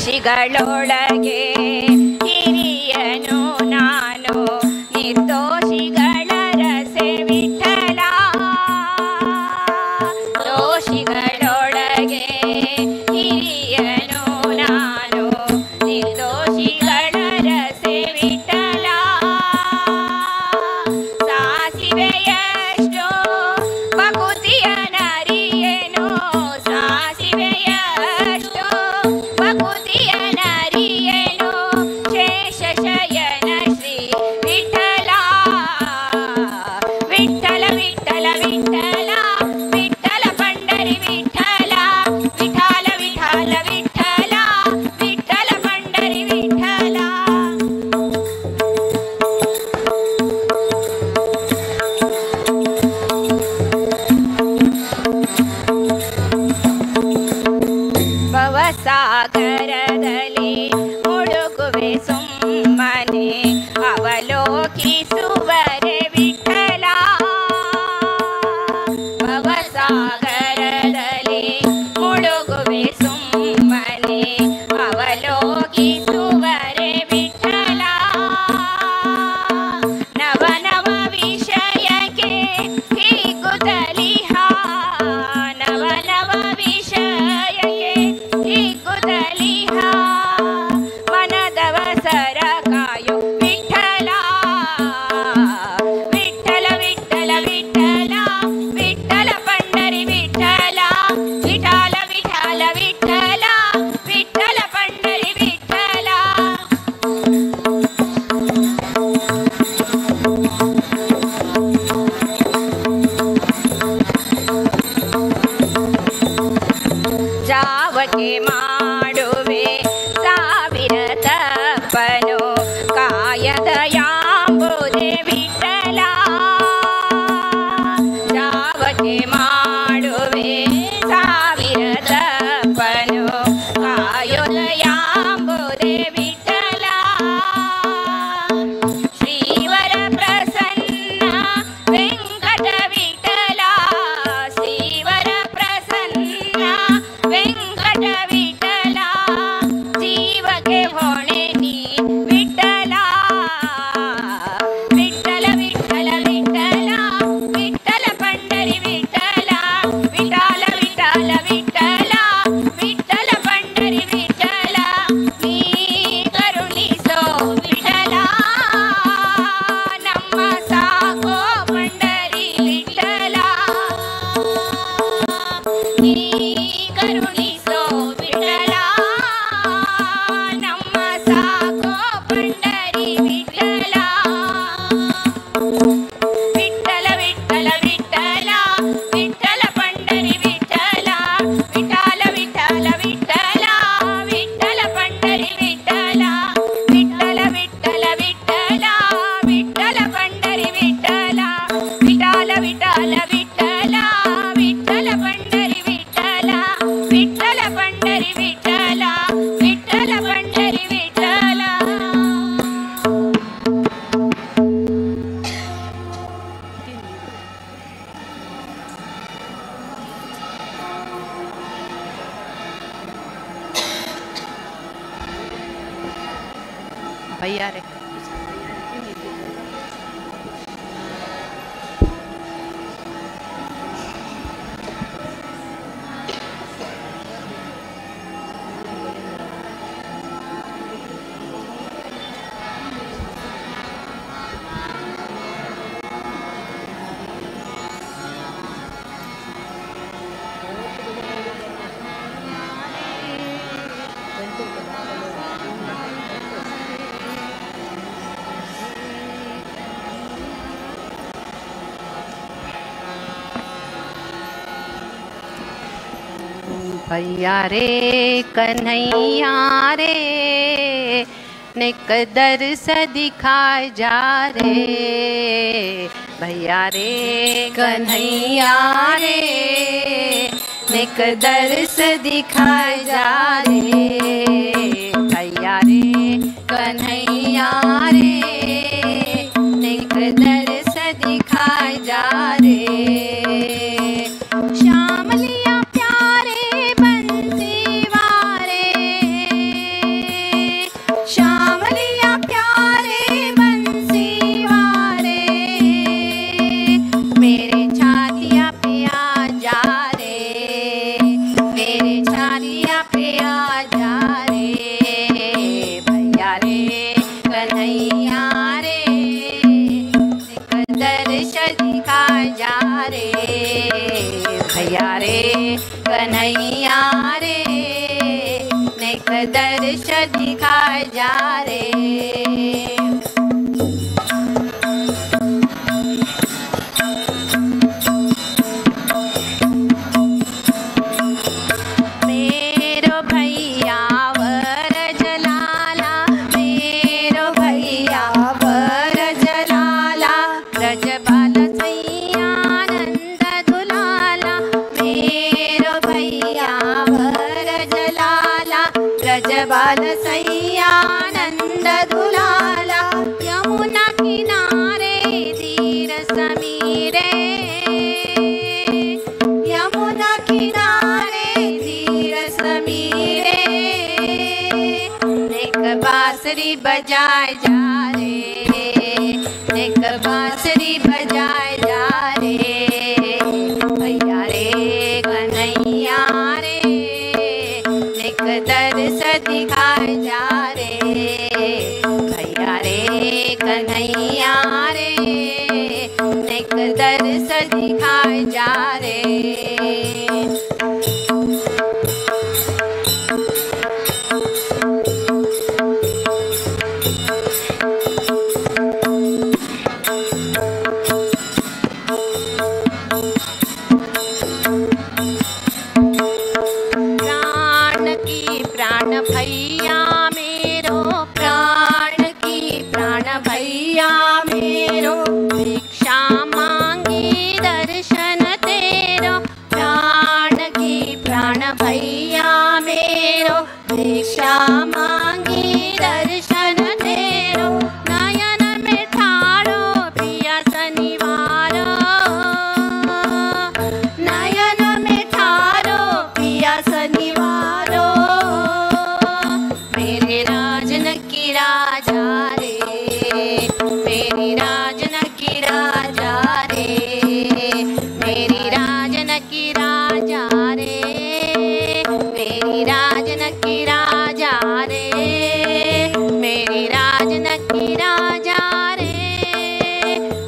ದೋಷಿಗಳೊಳಗೆ ಹಿರಿಯನು ನಾನು ನಿರ್ದೋಷಿಗಳ ರಸೆ ವಿಠಲ ದೋಷಿಗಳೊಳಗೆ ಹಿರಿಯನು ನಾನು ನಿರ್ದೋಷಿಗಳ ರಸೆ ವಿಠಲ ಸಾಸಿವೆಯಷ್ಟು ಬಕುತಿಯ ನರಿಯೇನು ಸಾಸಿವೆಯಷ್ಟು ಬಕುತಿಯ ನರಿಯೇನು ಶೇಷ ಶಯನ ಶ್ರೀ ವಿಠಲ ವಿಠಲ ವಿಠಲ ವಿಠಲ ವಿಠಲ पंढरी ವಿಠಲ ವಿಠಲ ವಿಠಲ ವಿಠಲ ವಿಠಲ पंढरी ವಿಠಲ ಭವಸಾಗರದಲ್ಲಿ ಮುಳುಗುವೆ ಸುಮ್ಮನೆ ಅವಲೋಕಿಸುವರೆ ವಿಠಲ ಭವಸಾಗರದಲ್ಲಿ ಮುಳುಗುವೆ ಸುಮ್ಮನೆ ಅವಲೋಕಿಸುವರೆ ವಿಠಲ ನವ ನವ ವಿಷಯಕ್ಕೆ ಹಿಗ್ಗುತ್ತಲಿಹ ನವ ನವ ವಿಷಯಕ್ಕೆ ಹಿಗ್ಗುತ್ತಲಿಹ ಮನದವಸರ ಕಾಯೋ ವಿಠಲ भैया रे कन्हैया रे निक दर्श दिखाए जा रे। भैया रे कन्हैया रे निक दर्श दिखाए जा रे। भैया रे कन्हैया रे निक दर्श दिखाए जा रे। श्याम लिया प्यारे बंसी वारे, श्याम लिया प्यारे बंसी वारे, मेरे छातिया पे आ जा रे, मेरे छातिया पे आ जा रे। भैया रे कन्हैया रे दर्श दिखा जा रे। भैया रे कन्हैया रे निक दर्श दिखा जा रे। मेरो भैया वरज लाला, मेरो भैया वरज लाला, ब्रज बाल सैयानंद दुलाला। मेरो भैया वरज लाला, ब्रज बाल सैयानंद दुलाला। यमुना किनारे धीर समीरे, यमुना किनारे धीर समीरे, एक बांसुरी बजाए जा रे, एक बांसुरी बजाए जा रे। भैया रे कन्हैया रे निक दर्श दिखाए जा रे। भैया रे कन्हैया रे निक दर्श दिखाए जा रे। प्राण की प्राण भैया मेरो, प्राण की प्राण भैया मेरो, भिक्षा मांगी दर्शन तेरो। प्राण की प्राण भैया मेरो, भिक्षा मांगी दर्शन तेरो। नयन में ठाड़ो प्रिया शनिवारो, नयन में ठाड़ो प्रिया शनिवारो, मेरे राजन की राजा रे, मेरी राजन की राजा रे, मेरी राजन की राजा रे, मेरी राजन की राजा रे, मेरी राजन की राजा रे,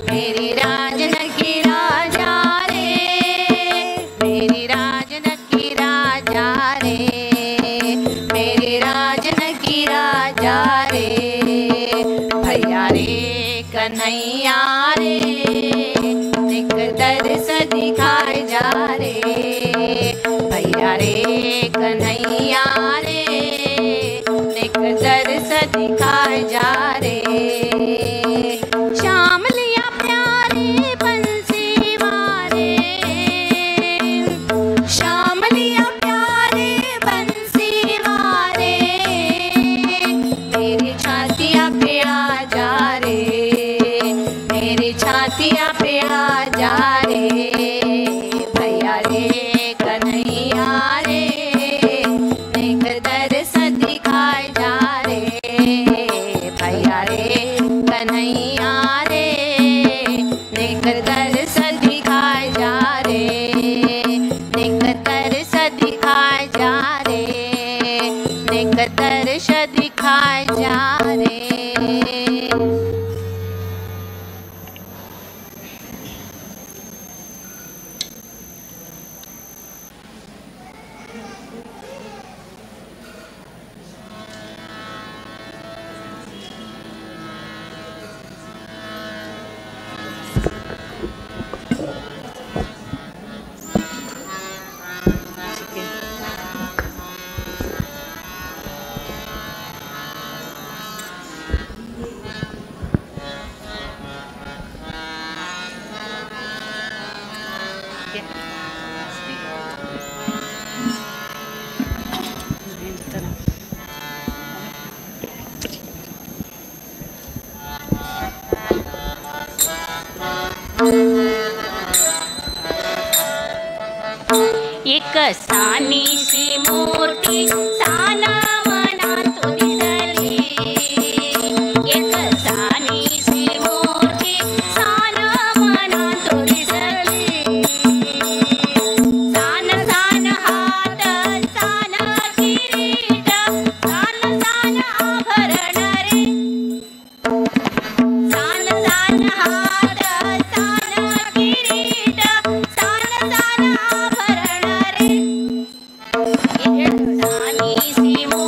मेरी राजन की राजा रे, मेरी राजन की राजा रे, मेरी राजन की राजा रे। भैया रे कन्हैया रे निक दर्श दिखाए जा रे। भैया रे कन्हैया रे निक दर्श दिखाए जा रे। श्याम लिया प्यारे बंसी वारे, श्याम लिया प्यारे बंसी वारे, मेरी छातिया पे आ जा रे, मेरी छातिया पे आ जा रे। भैया रे कन्हैया रे निक दर्श दिखाए जा रे। भैया रे कन्हैया रे निक दर्श दिखाए जा रे, निक दर्श दिखाए जा रे, निक दर्श दिखाए जा रे। एक सानीसी मूर्ती साना मनात दिसली एक सानीसी मूर्ती साना मनात दिसली सान सान हात सान किरीट सान सान आभरण रे सान सान हात सान किरीट सान सान आभरण रे सानीसी मूर्ती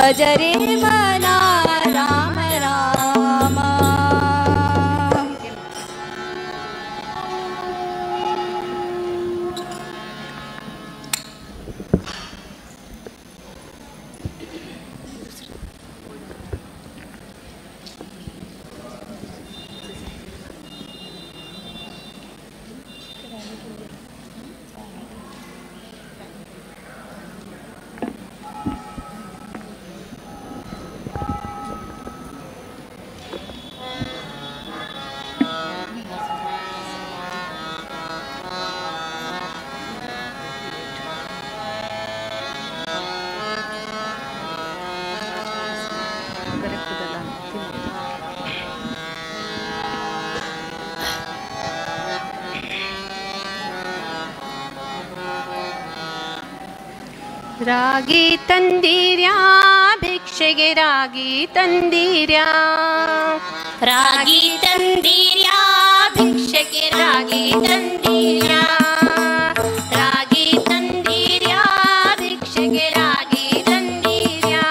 ಭಜರೆ ಮನ ರಾಮ ರಾಮ. ರಾಗಿ ತಂದಿರ್ಯಾ ಭಿಕ್ಷೆಗೆ ರಾಗಿ ತಂದಿರ್ಯಾ, ರಾಗಿ ತಂದಿರ್ಯಾ ಭಿಕ್ಷೆಗೆ ರಾಗಿ ತಂದಿರ್ಯಾ, ರಾಗಿ ತಂದಿರ್ಯಾ ಭಿಕ್ಷೆಗೆ ರಾಗಿ ತಂದಿರ್ಯಾ.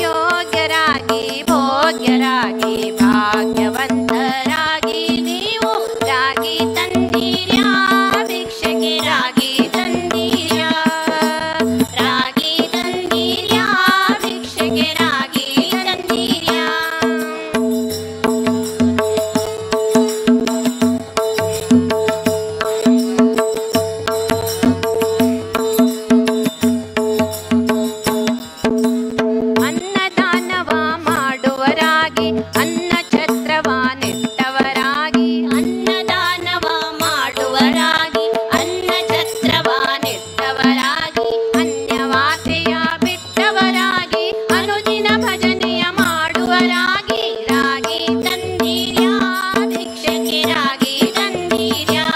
ಯೋಗ್ಯರಾಗಿ ಭೋಗ್ಯರಾಗಿ ಭಾಗ್ಯವಂತರಾಗಿ ನೀವು ರಾಗಿ ತಂದಿರ್ಯಾ ಭಿಕ್ಷೆಗೆ ರಾಗಿ ತಂದಿರ್ಯಾ, ರಾಗಿ ತಂದಿರ್ಯಾ ಭಿಕ್ಷೆಗೆ ರಾಗಿ ತಂದಿರ್ಯಾ. ಅನ್ನದಾನವ ಮಾಡುವರಾಗಿ ಅನ್ನ ಛತ್ರವ ನೆಟ್ಟವರಾಗಿ, ಅನ್ನದಾನವ ಮಾಡುವರಾಗಿ ಅನ್ನ ಛತ್ರವ ನೆಟ್ಟವರಾಗಿ, ಅನ್ಯವಾತೆಯ ಬಿಟ್ಟವರಾಗಿ ಅನುದಿನ ಭಜನೆಯ ಮಾಡುವರಾಗಿ ರಾಗಿ ತಂದಿರ್ಯಾ ಭಿಕ್ಷೆಗೆ ರಾಗಿ ತಂದಿರ್ಯಾ,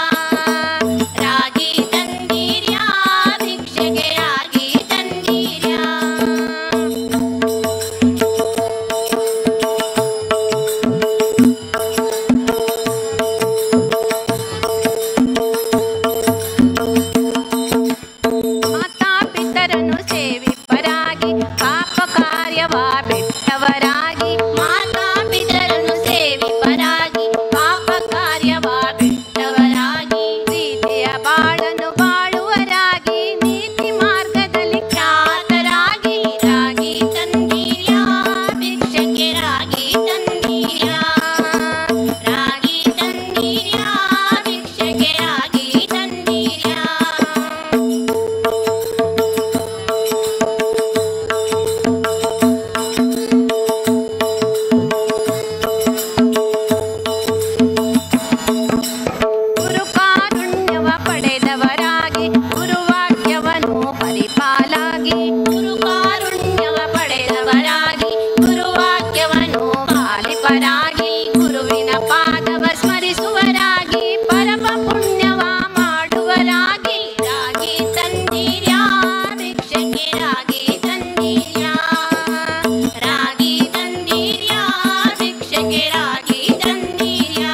ರಾಗಿ ತಂದಿರ್ಯಾ ಭಿಕ್ಷೆಗೆ ರಾಗಿ ತಂದಿರ್ಯಾ. ಮಾತಾ ಪಿತರನ್ನು ಸೇವಿಪರಾಗಿ ಪಾಪ ಕಾರ್ಯವ ಬಿಟ್ಟವರಾಗಿ, ಮಾತಾ ಪಿತರನ್ನು ಸೇವಿಪರಾಗಿ ಪಾಪ ಕಾರ್ಯವ ಬಿಟ್ಟವರಾಗಿ, ಪ್ರೀತಿಯ ಬಾಳನ್ನು ಬಾಳುವರಾಗಿ ನೀತಿ ಮಾರ್ಗದಲ್ಲಿ ಖ್ಯಾತರಾಗಿ ರಾಗಿ ತಂದಿರ್ಯಾ ಭಿಕ್ಷೆಗೆ ರಾಗಿ ತಂದಿರ್ಯಾ, ರಾಗಿ ತಂದಿರ್ಯಾ ಭಿಕ್ಷೆಗೆ ರಾಗಿ ತಂದಿರ್ಯಾ. ಗುರು ಕಾರುಣ್ಯವ ಪಡೆದವರಾಗಿ ಗುರುವಾಕ್ಯವನ್ನು ಪರಿಪಾಲಾಗಿ, ಗುರು ಕಾರುಣ್ಯವ ಪಡೆದವರಾಗಿ ಗುರುವಾಕ್ಯವನ್ನು ಪಾಲಿಪರಾಗಿ ಗುರುವಿನ ಪಾದವ ಸ್ಮರಿಸುವರಾಗಿ ಪರಮ ಪುಣ್ಯವ ಮಾಡುವರಾಗಿ ರಾಗಿ ತಂದಿರ್ಯಾ ಭಿಕ್ಷೆಗೆ ರಾಗಿ ತಂದಿರ್ಯಾ, ರಾಗಿ ತಂದಿರ್ಯಾ ಭಿಕ್ಷೆಗೆ ರಾಗಿ ತಂದಿರ್ಯಾ.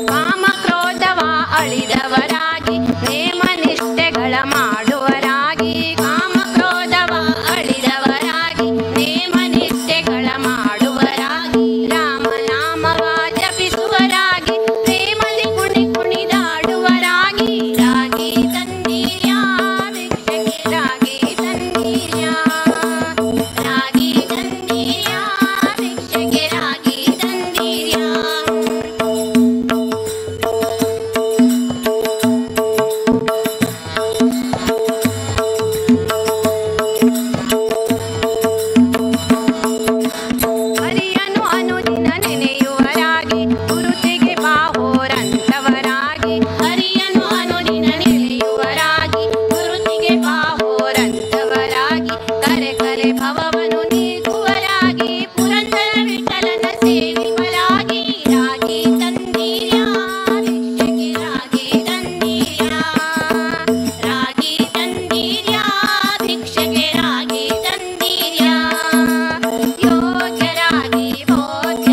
ಕಾಮ ಕ್ರೋಧವ ಅಳಿದವರಾಗಿ ನೇಮ ನಿಷ್ಠೆಗಳ ಮಾಡುವರಾಗಿ, ಕಾಮ ಕ್ರೋಧವ ಅಳಿದವರಾಗಿ ನೇಮ ನಿಷ್ಠೆಗಳ ಮಾಡುವರಾಗಿ, ರಾಮನಾಮವ ಜಪಿಸುವರಾಗಿ ಪ್ರೇಮದಿ ಕುಣಿ ಕುಣಿದಾಡುವರಾಗಿ ರಾಗಿ ತಂದಿರ್ಯಾ ಭಿಕ್ಷೆಗೆ ರಾಗಿ ತಂದಿರ್ಯಾ, ರಾಗಿ ತಂದಿರ್ಯಾ ಭಿಕ್ಷೆಗೆ ರಾಗಿ ತಂದಿರ್ಯಾ. ಹರಿಯನು ಅನುದಿನ ನೆನೆಯುವರಾಗಿ ಗುರುತಿಗೆ ಬಾಹೋರಂತವರಾಗಿ, ಹರಿಯನು ಅನುದಿನ ನೆನೆಯುವರಾಗಿ ಗುರುತಿಗೆ ಬಾಹೋರಂತವರಾಗಿ, ಕರೆ ಕರೆ ಭವವನ್ನು ನೀಗುವರಾಗಿ ಪುರಂದರ ವಿಠಲನ ಸೇವಿಪರಾಗಿ ರಾಗಿ ತಂದಿರ್ಯಾ ಭಿಕ್ಷೆಗೆ ರಾಗಿ ತಂದಿರ್ಯಾ, ರಾಗಿ ತಂದಿರ್ಯಾ ಭಿಕ್ಷೆಗೆ ರಾಗಿ ತಂದಿರ್ಯಾ. ಯೋಗ್ಯರಾಗಿ ಭೋಗ್ಯರಾಗಿ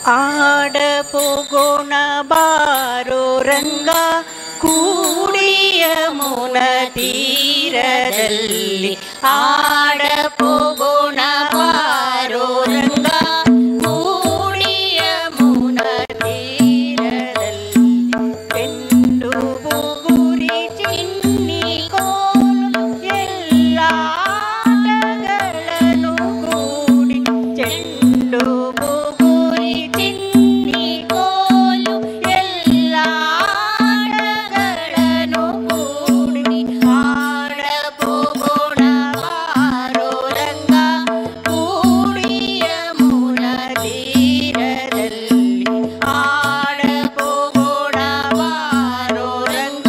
ಆಡ ಪೋಗೋಣ ಬಾರೋ ರಂಗ ಕೂಡಿಯ ಮುನ ತೀರದಲ್ಲಿ ಆಡ ಪೋಗೋಣ ಬಾರೋ ರಂಗ ಕೂಡಿಯ ಮುನ ತೀರದಲ್ಲಿ ಚೆಂಡು ಬುಗುರಿ ಚಿನ್ನಿ ಕೋಲು ಎಲ್ಲ ಆಟಗಳನ್ನು ಕೂಡಿ ಚೆಂಡು ಬುಗುರಿ ಚಿನ್ನಿ ಕೋಲು ಎಲ್ಲ ಆಟಗಳನ್ನು ಕೂಡಿ ಆಡ ಪೋಗೋಣ ಬಾರೋ ರಂಗ ಕೂಡಿಯ ಮುನ ತೀರದಲ್ಲಿ ಆಡ ಪೋಗೋಣ ಬಾರೋ ರಂಗ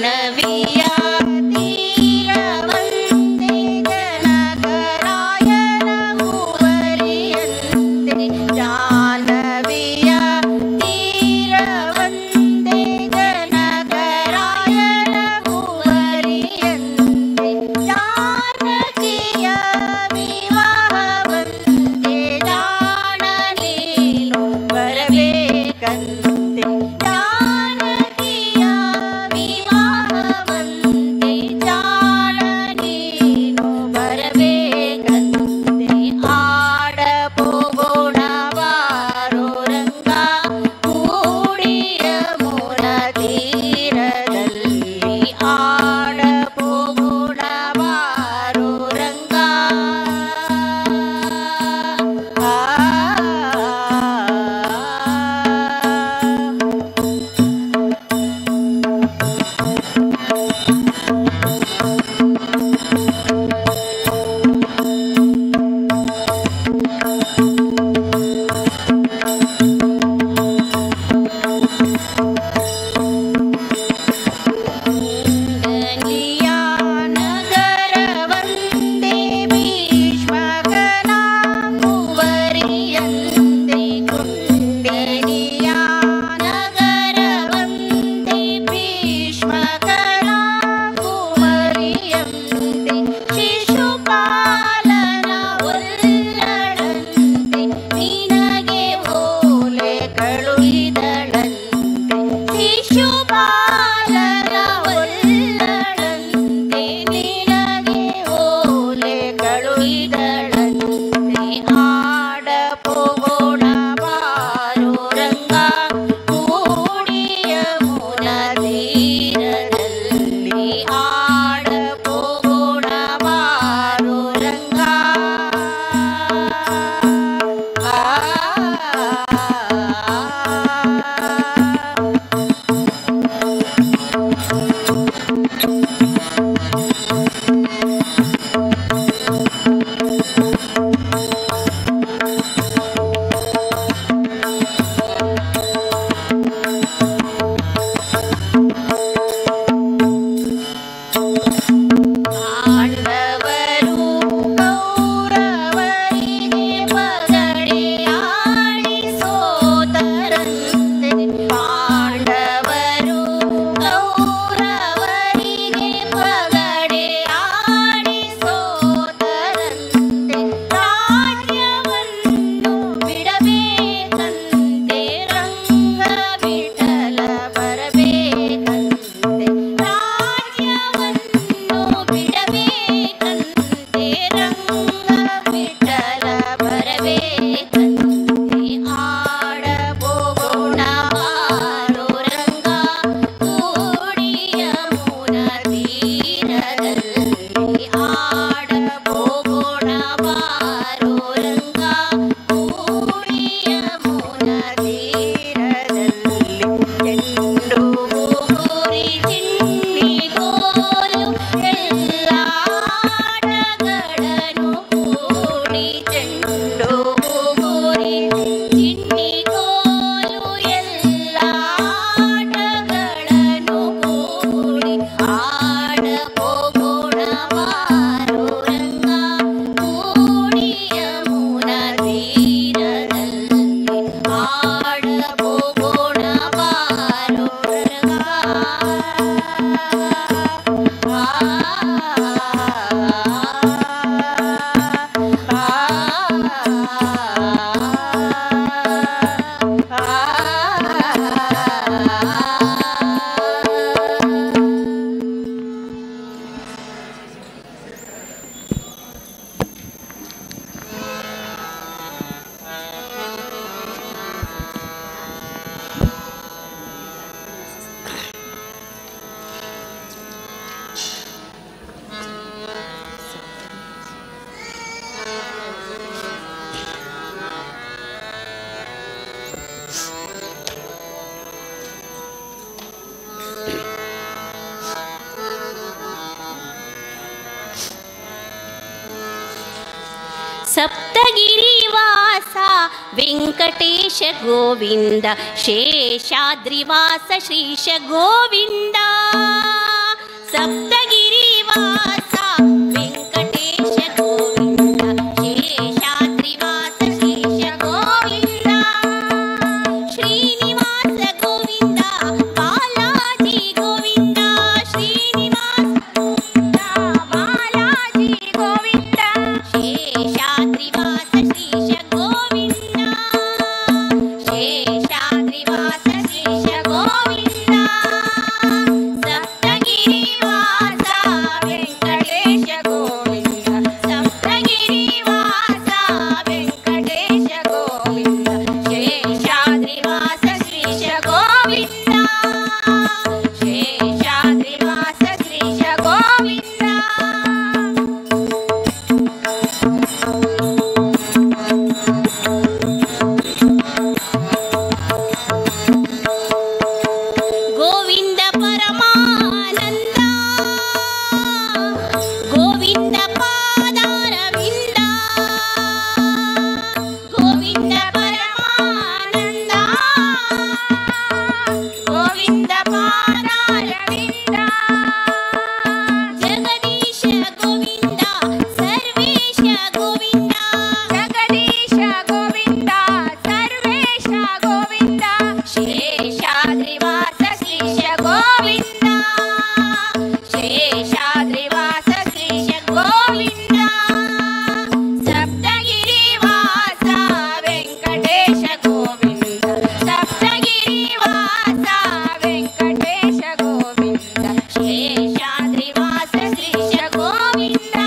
ನವಿಯ ತೀರವಂತೆ ಜನಕರಾಯನ ಹೂವರಿಯಂತೆ ಜಾಹ್ನವಿಯ ತೀರವಂತೆ ಜನಕರಾಯನ ಹೂವರಿಯಂತೆ ಜಾನಕಿಯ ವಿವಾಹವಂತೆ ಜಾಣ ನೀನು ಬರಬೇಕಂತೆ ಜಾನಕಿಯ ವಿವಾಹವಂತೆ ಜಾಣ ನೀನು ಬರಬೇಕಂತೆ ಆಡ ಪೋಗೋಣ ಬಾರೋ ರಂಗ ಕೂಡಿಯ ಮುನ ತೀರದಲ್ಲಿ ಆಡ ಪೋಗೋಣ ಬಾರೋ ರಂಗ ಕುಂಡಲಿಯ ನಗರವಂದೇ ಭೀಷ್ಮಕನ ಮೂವರಿಯಂತೆ ಕುಂಡಲಿಯ ನಗರವಂದೇ ಭೀಷ್ಮಕನ ಮೂವರಿಯಂತೆ ಶಿಶುಪಾಲನ ಒಲ್ಲಳಂತೆ ನಿನಗೆ ಓಲೆ ಕಳುಹಿದಳಂತೆ ಶಿಶುಪಾಲನ ಒಲ್ಲಳಂತೆ ನಿನಗೆ ಓಲೆ ಕಳುಹಿದಳಂತೆ ಆಡ ಪೋಗೋಣ ಬಾರೋ ರಂಗ ಕೂಡಿಯ ಮುನ ತೀರದಲ್ಲಿ ಆಡ ಪೋಗೋಣ ಬಾರೋ ರಂಗ ಸಪ್ತಗಿರಿವಾಸ ವೆಂಕಟೇಶ ಗೋವಿಂದ ಶೇಷಾದ್ರಿವಾಸ ಶ್ರೀಶ ಗೋವಿಂದ ಸಪ್ತಗಿರಿವಾಸ ವೆಂಕಟೇಶ ಗೋವಿಂದ ಶೇಷಾದ್ರಿವಾಸ ಶ್ರೀಶ ಗೋವಿಂದ ಶ್ರೀನಿವಾಸ ಗೋವಿಂದ ಬಾಲಾಜಿ ಗೋವಿಂದ ಶ್ರೀನಿವಾಸ ಬಾಲಾಜಿ ಗೋವಿಂದ ಶೇಷಾದ್ರಿವಾಸ ಶ್ರೀಶ ಗೋವಿಂದ ಶೇಷಾದ್ರಿವಾಸ ಶ್ರೀಶ ಗೋವಿಂದ ಸಪ್ತಗಿರಿವಾಸ ವೆಂಕಟೇಶ ಗೋವಿಂದ ಸಪ್ತಗಿರಿವಾಸ ವೆಂಕಟೇಶ ಗೋವಿಂದ ಶೇಷಾದ್ರಿವಾಸ ಶ್ರೀಶ ಗೋವಿಂದ ಶೇಷಾದ್ರಿವಾಸ ಶ್ರೀಶ ಗೋವಿಂದ ಗೋವಿಂದ ಪರಮಾನಂದ ಗೋವಿಂದ ಪಾದಾರವಿಂದ ಗೋವಿಂದ ಪರಮಾನಂದ ಗೋವಿಂದ ಪಾದಾರವಿಂದ ಜಗದೀಶ ಗೋವಿಂದ ಸರ್ವೇಶ ಗೋವಿಂದ ಜಗದೀಶ ಗೋವಿಂದ ಸರ್ವೇಶ ಗೋವಿಂದ ಶೇಷಾದ್ರಿವಾಸ ಶ್ರೀಶ ಗೋವಿಂದ ಶೇಷಾದ್ರಿವಾಸ ಶ್ರೀಶ ಗೋವಿಂದ ಸಪ್ತಗಿರಿವಾಸ ವೆಂಕಟೇಶ ಗೋವಿಂದ ಸಪ್ತಗಿರಿವಾಸ ವೆಂಕಟೇಶ ಗೋವಿಂದ ಶೇಷಾದ್ರಿವಾಸ ಶ್ರೀಶ ಗೋವಿಂದ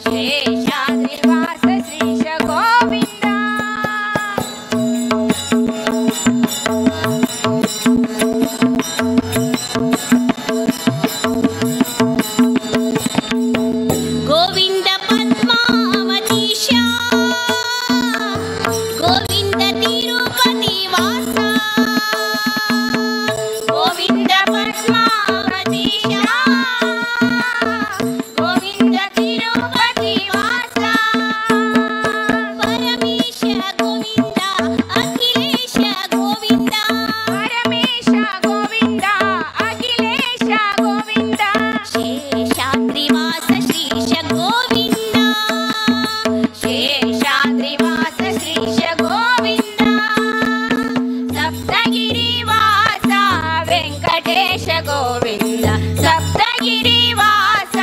ಶೇಷಾದ್ರಿವಾಸ ಶ್ರೀಶ ಗೋವಿಂದ ಗೋವಿಂದ ಪದ್ಮಾವತೀಶ ಗೋವಿಂದ ತಿರುಪತಿ ವಾಸ ಗೋವಿಂದ ಪದ್ಮಾವತೀಶ ಗೋವಿಂದ ತಿರುಪತಿ ವಾಸ ಪರಮೇಶ ಗೋವಿಂದ ಅಖಿಲೇಶ ಗೋವಿಂದ ಪರಮೇಶ ಗೋವಿಂದ ಅಖಿಲೇಶ ಗೋವಿಂದ ಶೇಷಾದ್ರಿವಾಸ ಶ್ರೀಶ ಗೋವಿಂದ ಶೇಷಾದ್ರಿವಾಸ ಶ್ರೀಶ ಗೋವಿಂದ ಸಪ್ತಗಿರಿವಾಸ ವೆಂಕಟೇಶ ಗೋವಿಂದ ಸಪ್ತಗಿರಿವಾಸ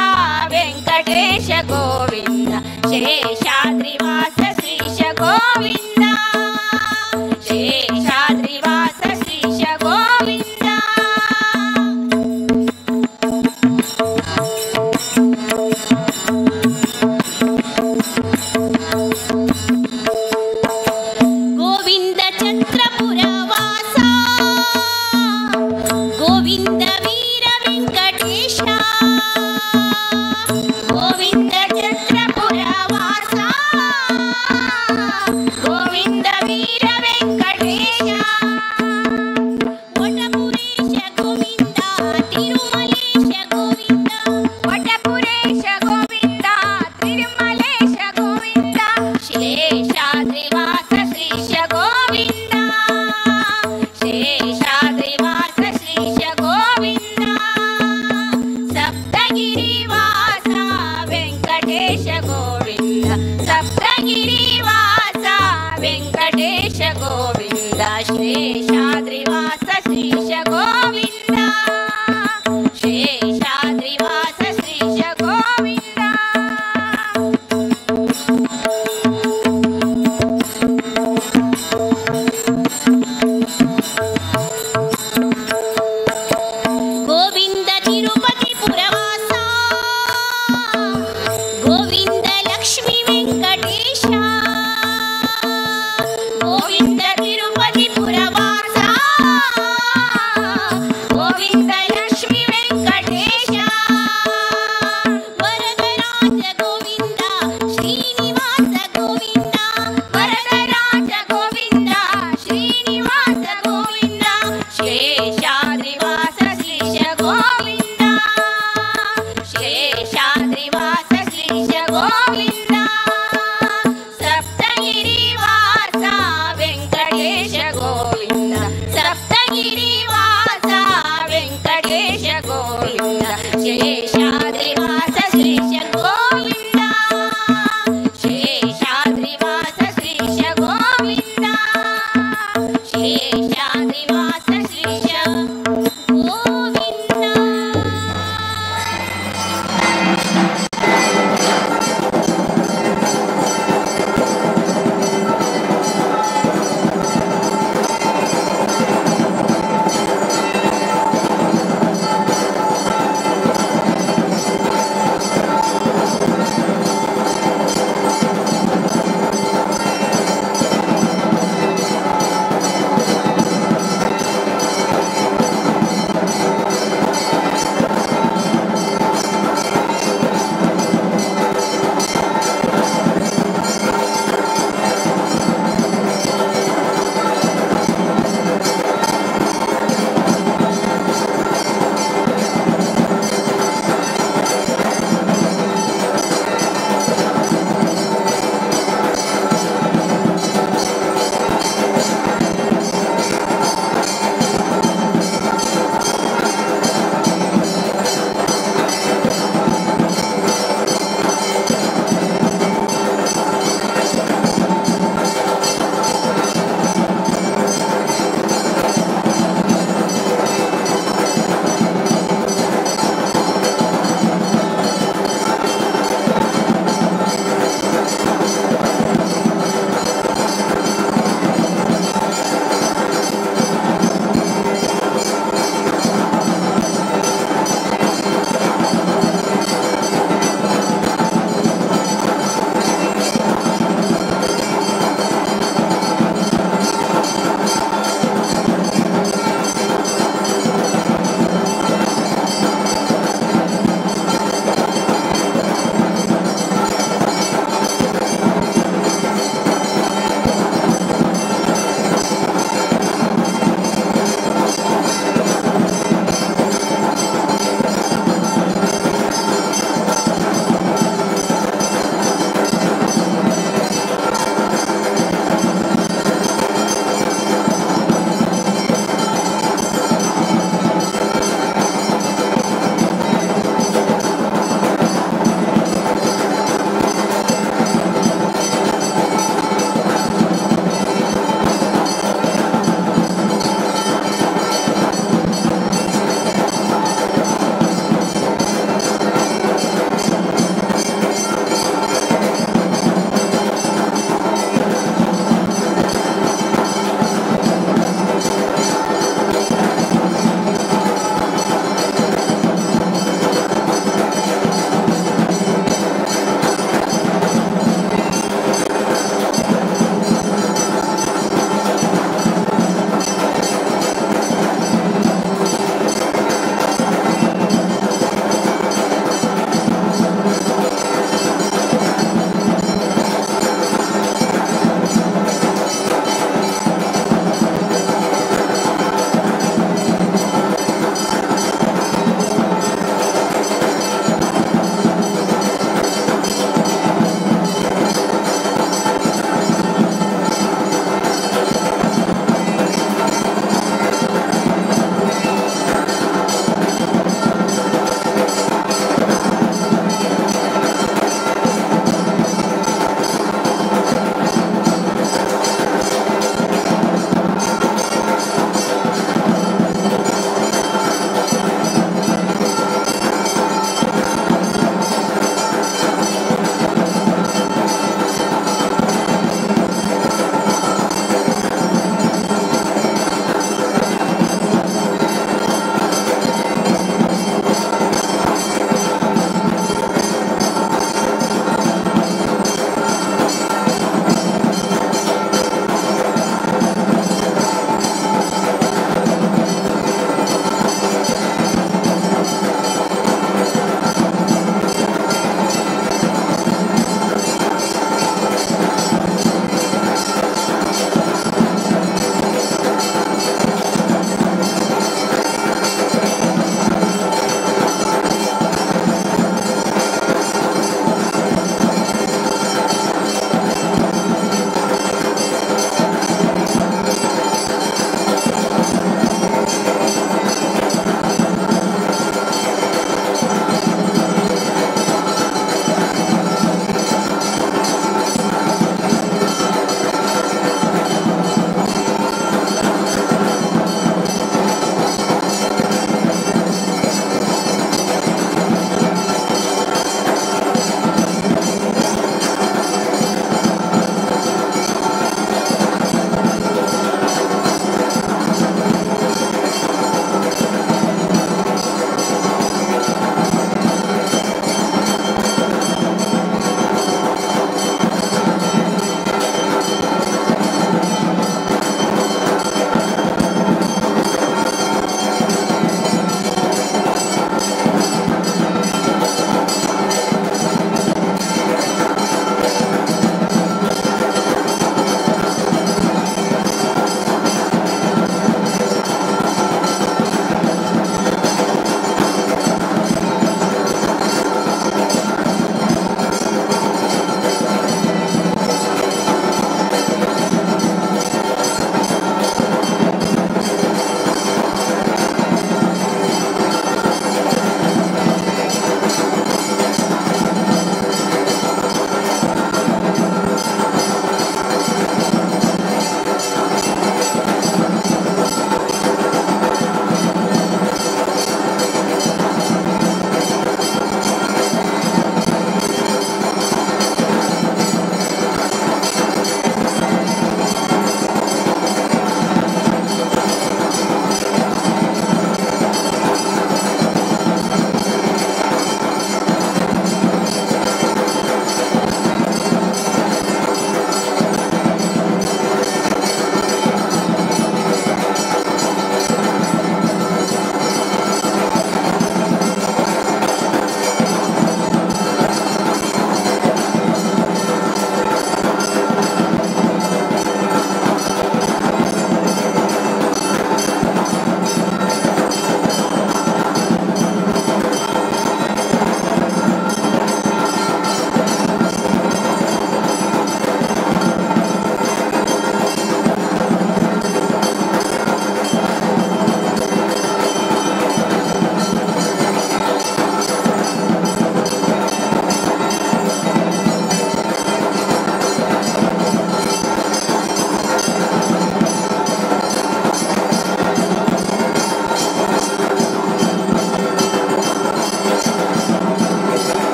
ವೆಂಕಟೇಶ ಗೋವಿಂದ ಶೇಷಾದ್ರಿವಾಸ ಶ್ರೀಶ ಗೋವಿಂದ ಶೇಷಾದ್ರಿವಾಸ ಶ್ರೀಶ ಗೋವಿಂದ ಗೋವಿಂದ ಛತ್ರಪುರ ವಾಸ ಗೋವಿಂದ ವೀರ ವೆಂಕಟೇಶ ಗೋವಿಂದ ಛತ್ರಪುರ ವಾಸ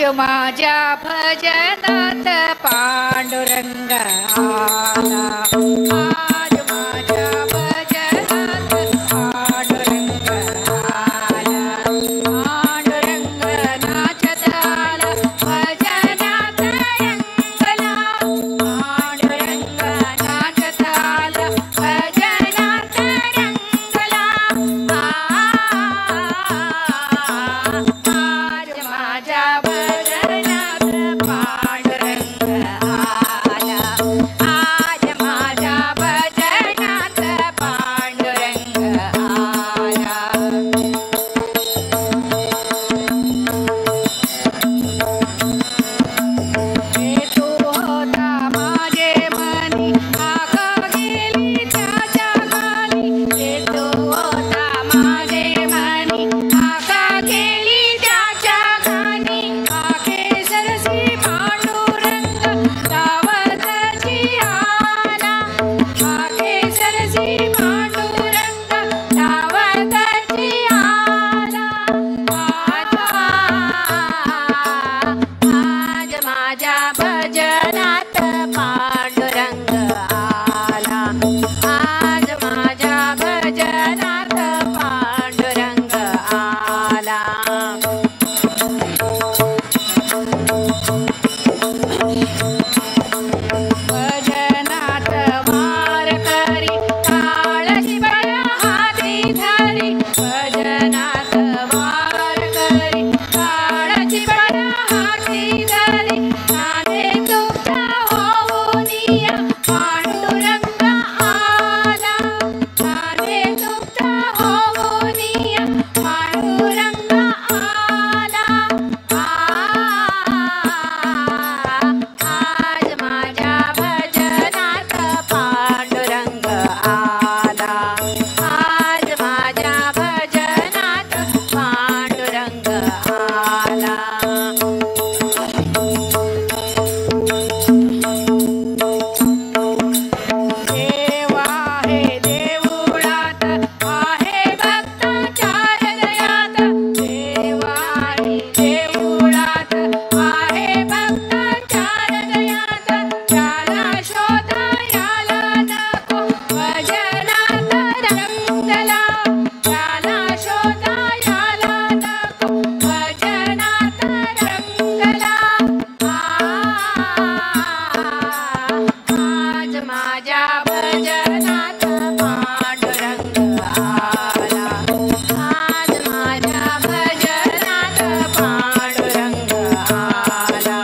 आज माझ्या भजनात पांडुरंग आला, आज माझ्या भजनात पांडुरंग आला, पांडुरंग नाचत आला भजनात रंगला, पांडुरंग नाचत आला भजनात रंगला, आज माझ्या भजनात पांडुरंग आला, आज माझ्या भजनात पांडुरंग आला. तू होता माझे मनी आका गेली त्याच्या खाली, तू होता माझे मनी आका गेली त्याच्या खाली, आके सरसी पांडुरंग दावतची आला, आके सरसी पांडुरंग दावतची आला, आज माझ्या भजनात पांडुरंग आला, आज माझ्या भजनात पांडुरंग आला. भजनात वार करी काळजी बळा हाती धरी, भजनात वार करी काळजी बळा हाती धरी, नादे तुमचा होऊनिया पांडुरंग आला, नादे तुमचा होऊनिया पांडुरंग आला, आज माझ्या भजनात पांडुरंग आला, आज माझ्या भजनात पांडुरंग आला. देव आहे देऊळात आहे भक्तांच्या हृदयात, देव आहे देऊळात आहे भक्तांच्या हृदयात, त्याला शोधायला नको भजनात रंगला, त्याला शोधायला नको भजनात रंगला, आज माझ्या भजनात पांडुरंग आला, आज माझ्या भजनात पांडुरंग आला.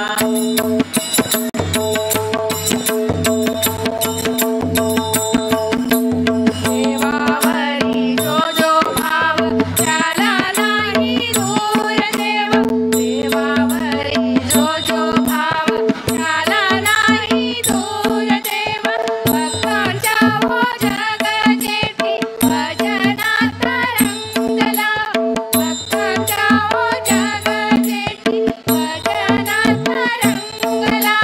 देवावरी जो भाव त्याला नाही दूर देव, देवावरी जो भाव त्याला नाही दूर देव, भक्तांच्या वो जग जेठी भजनात रंगला, भक्तांच्या वो जग जेठी भजनात रंगला,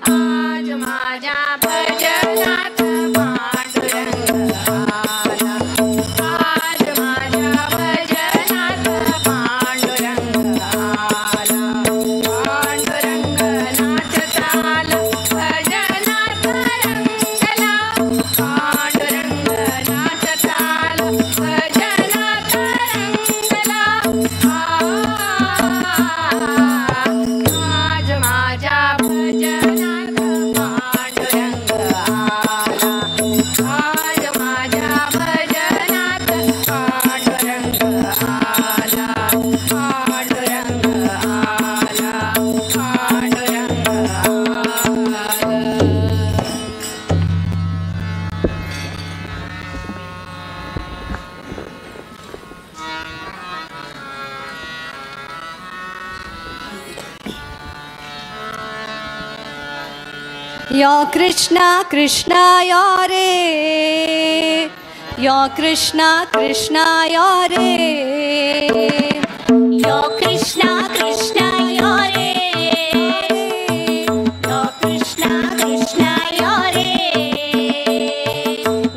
आज माझ्या भजनात पांडुरंग आला, आज माझ्या भजनात पांडुरंग आला, पांडुरंग नाचत आला भजनात रंगला, पांडुरंग नाचत आला भजनात रंगला, आज माझ्या भजनात पांडुरंग आला, आज माझ्या भजनात पांडुरंग आला, पांडुरंग आला, पांडुरंग या कृष्णा कृष्णा या रे, या कृष्णा कृष्णा या रे, यो कृष्णा कृष्णा यो रे, यो कृष्णा कृष्णा यो रे,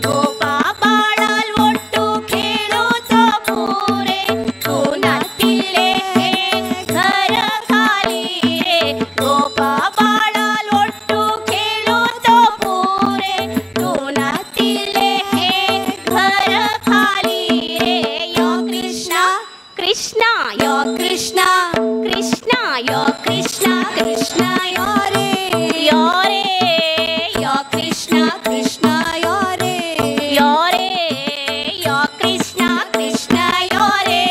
गोपा बाळाल ಒಟ್ಟು ಕೇಳುತ್ತ ಪೂರೆ, ಕೃಷ್ಣ ಯೋ ಕೃಷ್ಣ ಕೃಷ್ಣ ಯೋ ಕೃಷ್ಣ ಕೃಷ್ಣ ಯೋರೇ ಯೋರೇ ಯೋ ಕೃಷ್ಣ ಕೃಷ್ಣ ಯೋರೇ ಯೋರೇ ಯೋ ಕೃಷ್ಣ ಕೃಷ್ಣ ಯೋರೇ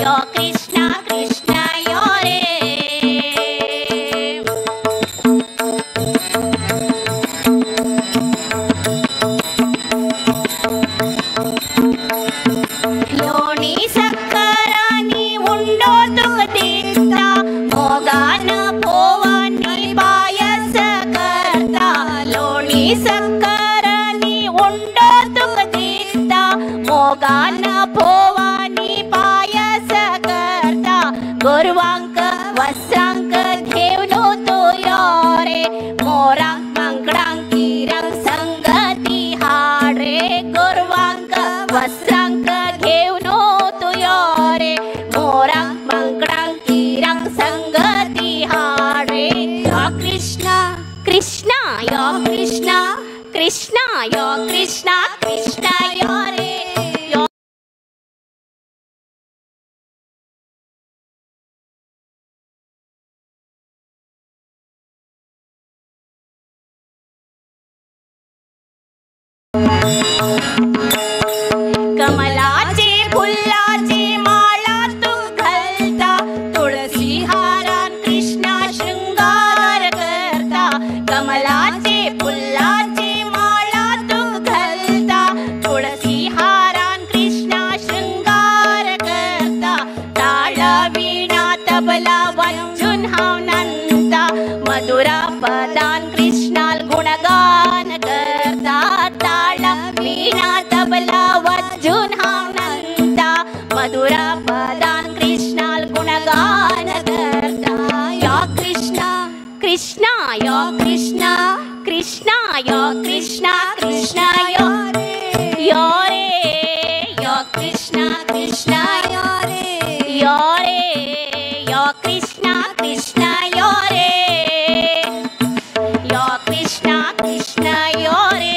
ಯೋ ಕೃಷ್ಣ ಕೃಷ್ಣ ಯೋರೇ ಲೋಣಿ ಸಕ್ಕರ ನೀ ಉಂಡೋ ತುಗದಿತ್ತ ಮೋಗಾನ ಪೋವಾನಿ ಪಾಯಸ ಕರ್ತ ಲೋಣಿ ಸಕ್ಕರ ನೀ ಉಂಡೋ ತುಗದಿತ್ತ ಮೋಗಾನ ಪೋವಾನಿ ಪಾಯಸ ಕರ್ತ ಗುರುವಾಂಕ ವಸ್ರಾಂಕ घेवनो तो योरे मोरा मंगळांकी रंग संगती हाडरे गुरुवांक वस्त्रांक घेवनो तो योरे मोरा मंगळांकी रंग संगती हाडरे यो कृष्ण कृष्ण यो कृष्ण कृष्ण यो कृष्ण कृष्ण योरे यो कमलाचे फुलाचे माळा तू घालता तुळसी हारान कृष्णा शृंगार करता कमलाचे फुलाचे माळा तू घालता तुळसी हारान कृष्णा शृंगार करता ताळ वीणा तबला वाजून हाव नंता मधुरा पदान कृष्णाल गुणगान करता ताळ वीणा तबला वाजून हाव नंता मधुरा पदान कृष्णाल गुणगान करता यो कृष्ण कृष्ण यो कृष्ण कृष्ण यो कृष्ण कृष्ण यो रे यो कृष्ण कृष्ण यो रे यो कृष्ण कृष्ण यो रे यो कृष्ण कृष्ण यो रे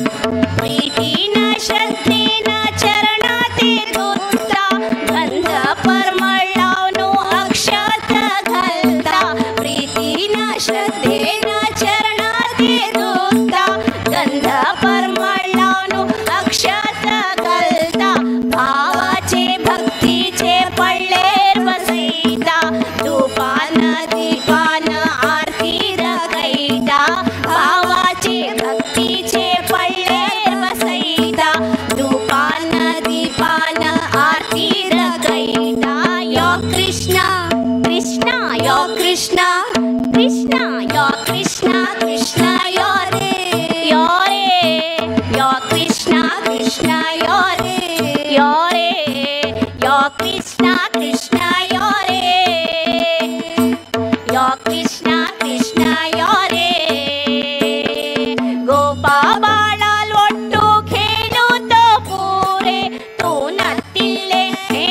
प्रीतीन श्रद्धेन चरणाते धुता गंध परमळ लावनो अक्षत घालता प्रीतीन श्रद्धेन चरणाते धुता गंध परमळ लावनो अक्षत घालता भावाचे भक्तीचे पडलेर बसयता धुपान दीपान आरती रगयता भावाचे भक्तीचे पडलेर बसयता धुपान दीपान आरती रगयता यो कृष्ण कृष्ण यो कृष्ण कृष्ण यो कृष्ण कृष्ण यो रे यो कृष्ण कृष्ण यो रे यो कृष्ण कृष्ण यो रे यो कृष्ण कृष्ण यो रे गोपा बाळाल ಒಟ್ಟು खेळूतो पुरे तू नत्तिल्ले हे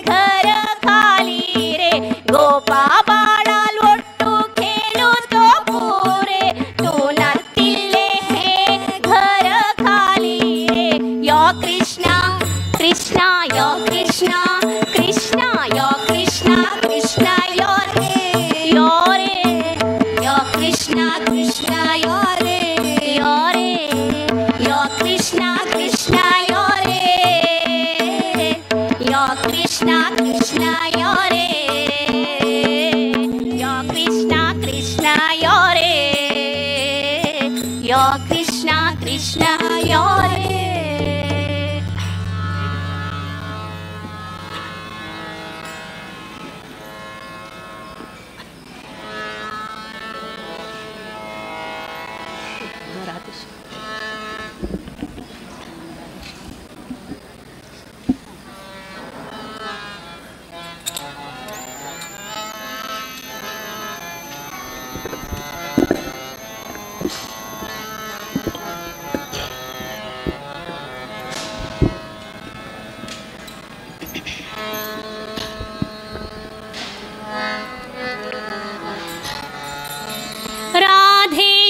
घर खाली रे गोपा बाळाल ಒಟ್ಟು खेळूतो पुरे तू नत्तिल्ले हे घर खाली रे यो कृष्ण कृष्ण यो कृष्ण कृष्ण यो कृष्ण कृष्ण यो रे यो कृष्ण कृष्ण यो रे यो कृष्ण कृष्ण यो रे यो कृष्ण कृष्ण यो रे यो कृष्ण कृष्ण यो रे यो कृष्ण कृष्ण यो रे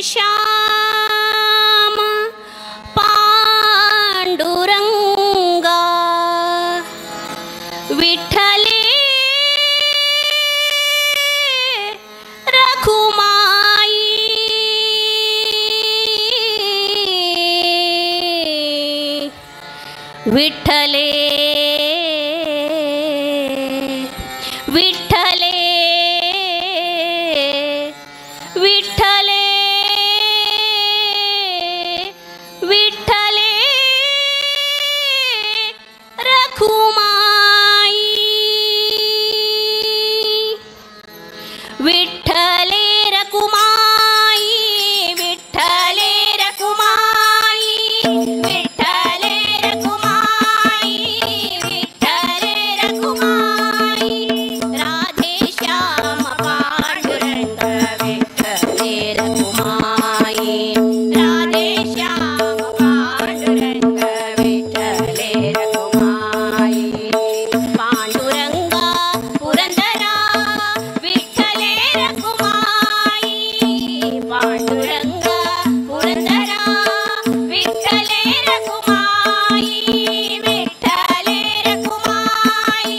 श्याम पांडुरंगा विठ्ठले रखुमाई विठ्ठले विठ्ठले विठ्ठले विठ्ठले रखुमाई विठ्ठले रखुमाई विठ्ठले रखुमाई विठ्ठले रखुमाई विठ्ठले रखुमाई राधे श्याम पांडुरंग विठ्ठले रखुमाई राधे श्याम पांडुरंग विठ्ठले रखुमाई पांडुरंगा पुरंदरा विठ्ठले रखुमाई पांडुरंगा पुरंदरा विठ्ठले रखुमाई विठ्ठले रखुमाई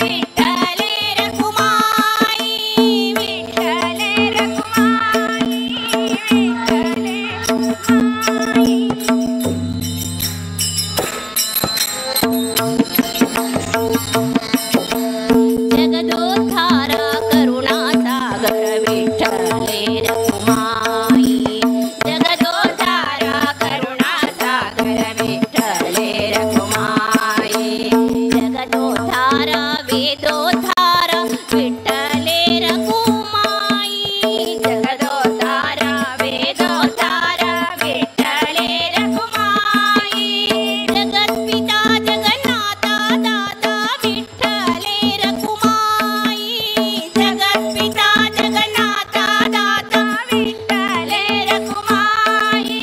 विठ्ठले रखुमाई विठ्ठले रखुमाई विठ्ठले जगदोद्धारा करुणा सागर विठ्ठले रखुमाई जगदोद्धारा करुणा सागर विठ्ठले रखुमाई जगदोद्धारा वेदोद्धारा विठ्ठले रखुमाई जगदोद्धारा वेदोद्धारा विठ्ठले रखुमाई जगत्पिता जगन्नाथा दाता विठ्ठले रखुमाई जगत्पिता जगन्नाथा दाता विठ्ठले रखुमाई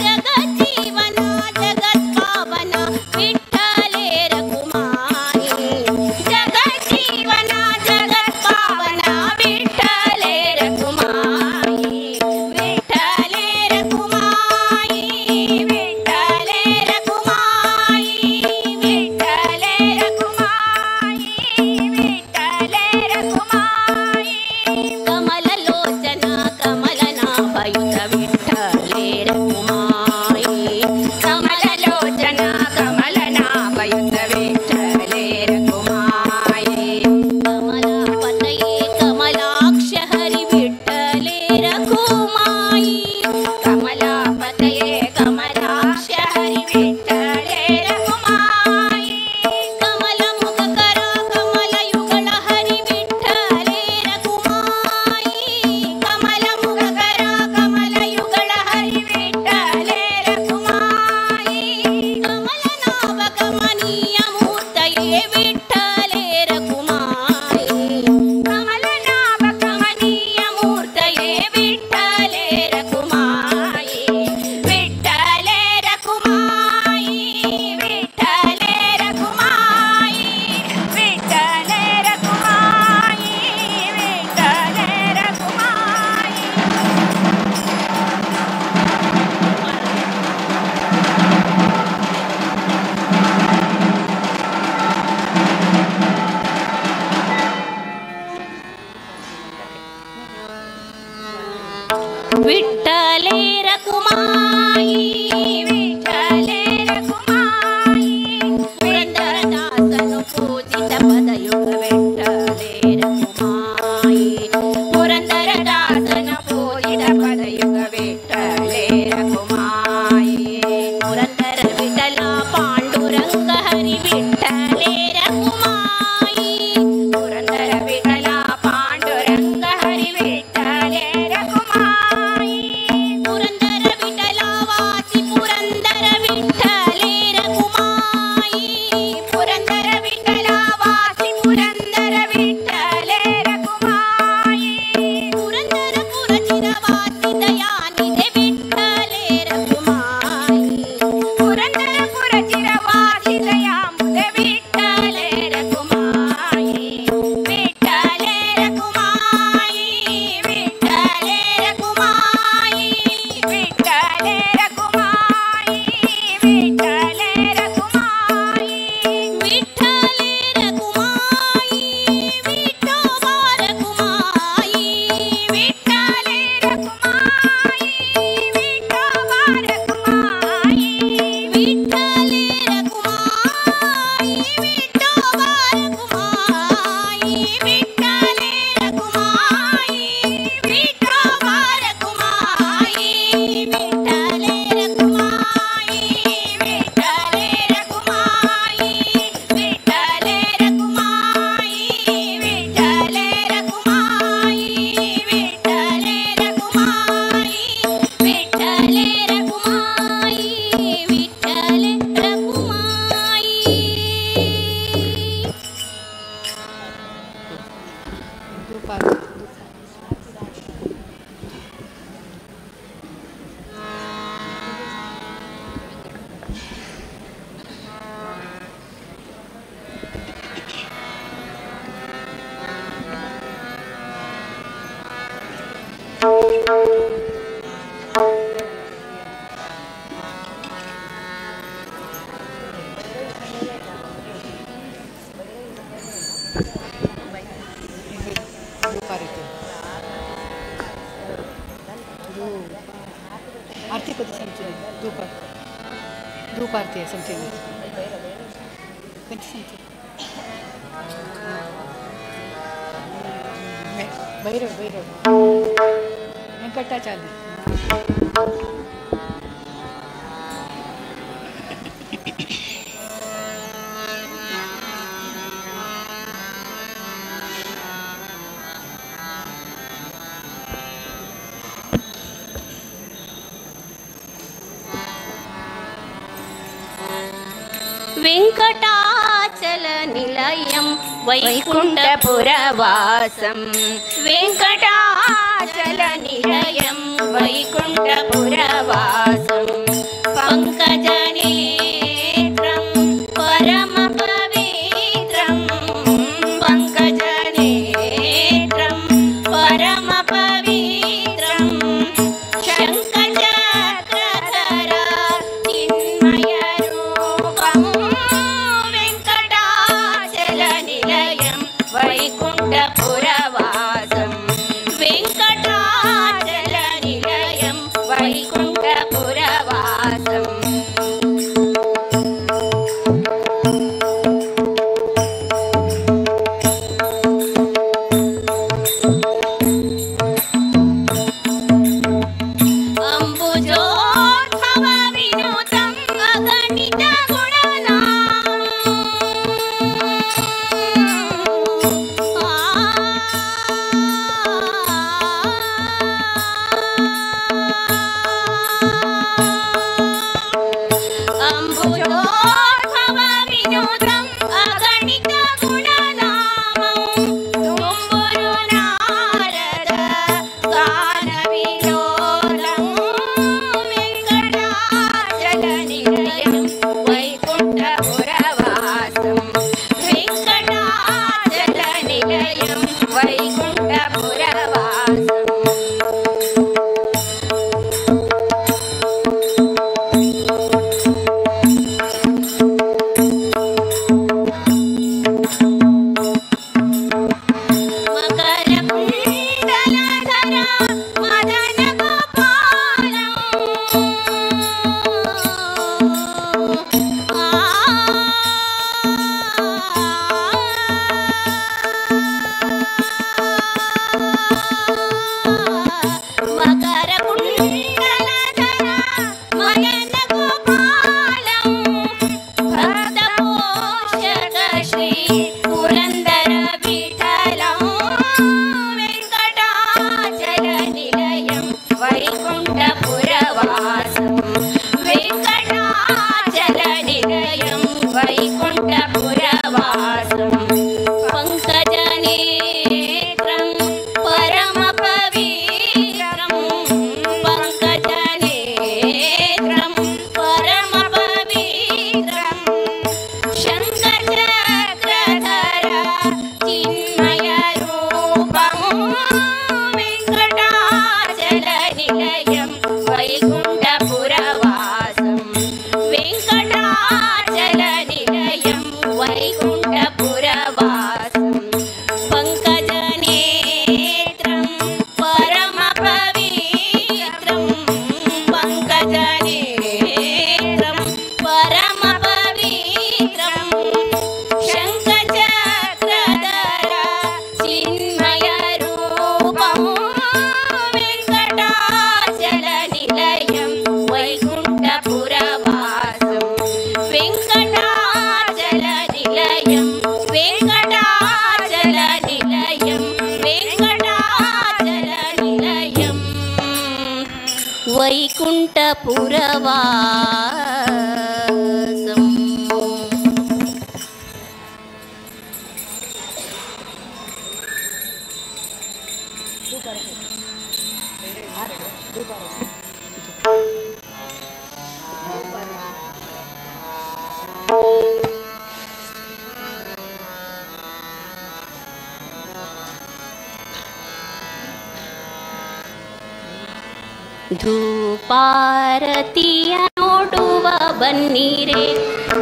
जगज्जीवना जगत्पावना विठ्ठले रखुमाई जगज्जीवना जगत्पावना विठ्ठले रखुमाई विठ्ठले रखुमाई विठ्ठले रखुमाई विठ्ठले रखुमाई विठ्ठले रखुमाई कमललोचना कमलनाभयुत विठ्ठले रखुमाई कमललोचना कमलनाभयुत विठ्ठले रखुमाई कमलापतये कमलाक्ष हरि विठ्ठले रखुमाई कमलापतये कमलाक्ष हरि विठ्ठले रखुमाई कमलमुखकर कमलयुगल हरि विठ्ठले रखुमाई कमलमुखकर कमलयुगल हरि विठ्ठले रखुमाई कमलनाभ कमनीय मूर्तये विठ्ठले रखुमाई कमलनाभ कमनीय मूर्तये विठ्ठले रखुमाई विठ्ठले रखुमाई विठ्ठले रखुमाई विठ्ठले रखुमाई विठ्ठले रखुमाई विठ्ठले रखुमाई विठ्ठले रखुमाई पुरंदरदासनु पूजित पदयुग विठ्ठले रखुमाई पुरंदरदासनु पूजित पदयुग विठ्ठले रखुमाई पुरंदर विठ्ठल पांडुरंग हरि विठ्ठले रखुमाई पुरंदर विठ्ठल पांडुरंग हरि विठ्ठले रखुमाई पुरंदर विठ्ठल आरती कधी संपली? धूप आरती आहे संपली. कधी संपली? भैरव वेंकटाचार्य. वेंकटाचल निलयं वैकुण्ठपुरवासं वेंकटाचल निलयं वैकुण्ठपुरवासं पंकजनेत्रं परमपवित्रं पंकजनेत्रं परमपवित्रं शङ्खचक्रधर चिन्मयरूपं वेंकटाचलनिलयं वैकुण्ठपुरवासं वेंकटाचलनिलयं वैकुण्ठपुरवासम् अम्बुजोद्भव विनुतं अगणित अम्बुजोद्भव विनुतं अगणित गुणनामं तुम्बुरु नारद गानविलोलं वेंकटाचलनिलयं वैकुण्ठपुरवासं वेंकटाचलनिलयं वैकुण्ठपुरवासम् मकरकुण्डलधर मदनगोपालं मकरकुण्डलधर मदनगोपालं भक्तपोषक श्री पुरन्दर विठलं वेंकटाचलनिलयं वैकुण्ठपुरवासं वेंकटाचलनिलयं वैकुण्ठपुरवासं पंकजनेत्रं परमपवित्रं पंकजनेत्रं परमपवित्रं शङ्खचक्रधर चिन्मयरूपं वेंकटाचलनिलयं वैकुण्ठपुरवासं वेंकटाचलनिलयं वैकुण्ठपुरवासं पंकजनेत्रं परमपवित्रं पंकजनेत्रं परमपवित्रं शङ्खचक्रधर चिन्मयरूपं वेंकटाचलनिलयं वैकुण्ठपुरवासं वेंकटाचलनिलयं वेंकटाचलनिलयं वेंकटाचलनिलयं वैकुण्ठपुरवासम् ಧೂಪಾರತಿಯ ನೋಡುವ ಬನ್ನಿರೆ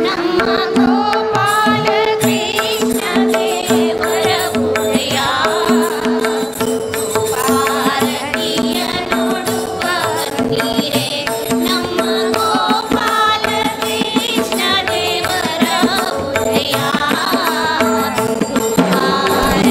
ನಮ್ಮ ಗೋಪಾಲ ಕೃಷ್ಣ ದೇವರ ಪೂಜೆಯ ಧೂಪಾರತಿಯ ನೋಡುವ ಬನ್ನಿರೆ ನಮ್ಮ ಗೋಪಾಲ ಕೃಷ್ಣ ದೇವರ ಪೂಜೆಯ ಧೂಪಾರತಿಯ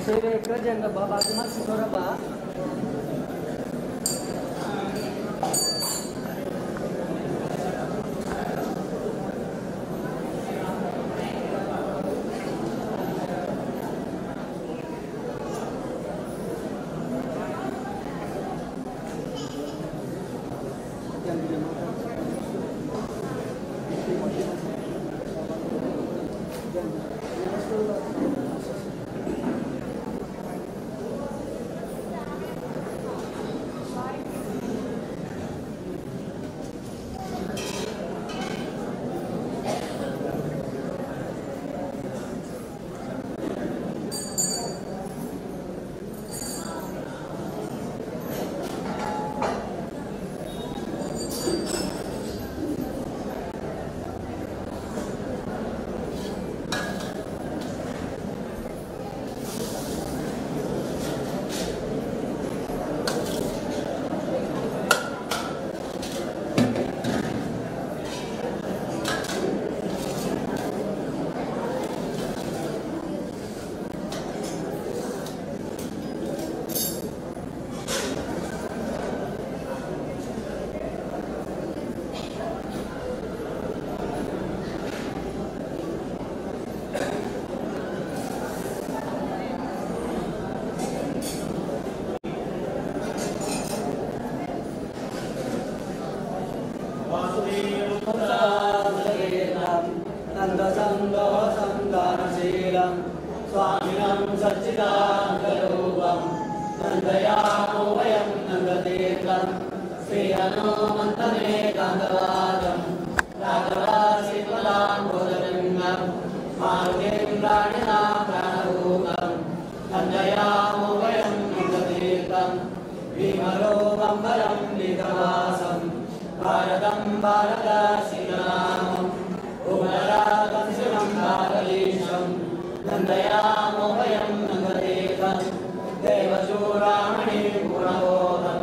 ಸೇವೆ ಕರ್ಜಂಗ ಬಾಬಾ ಮತ್ಸಿ ಸೊರಬ स्वामिनं सच्चिदानन्दरूपं नन्दयामो वयं नन्दतीर्थं श्री हनुमन्तमेकान्तवादं राघवासीपदाम्बोधलिङ्गं मारुतिं प्राणिनां प्राणरूपं नन्दयामो वयं नन्दतीर्थं भीमरूपं वरं लीलवासं भारतं भारतशीलनामम् उमरागं शिवं भारतीशं नन्दयामो वयं नन्दतीर्थं देवशूरामणिं गुणबोधं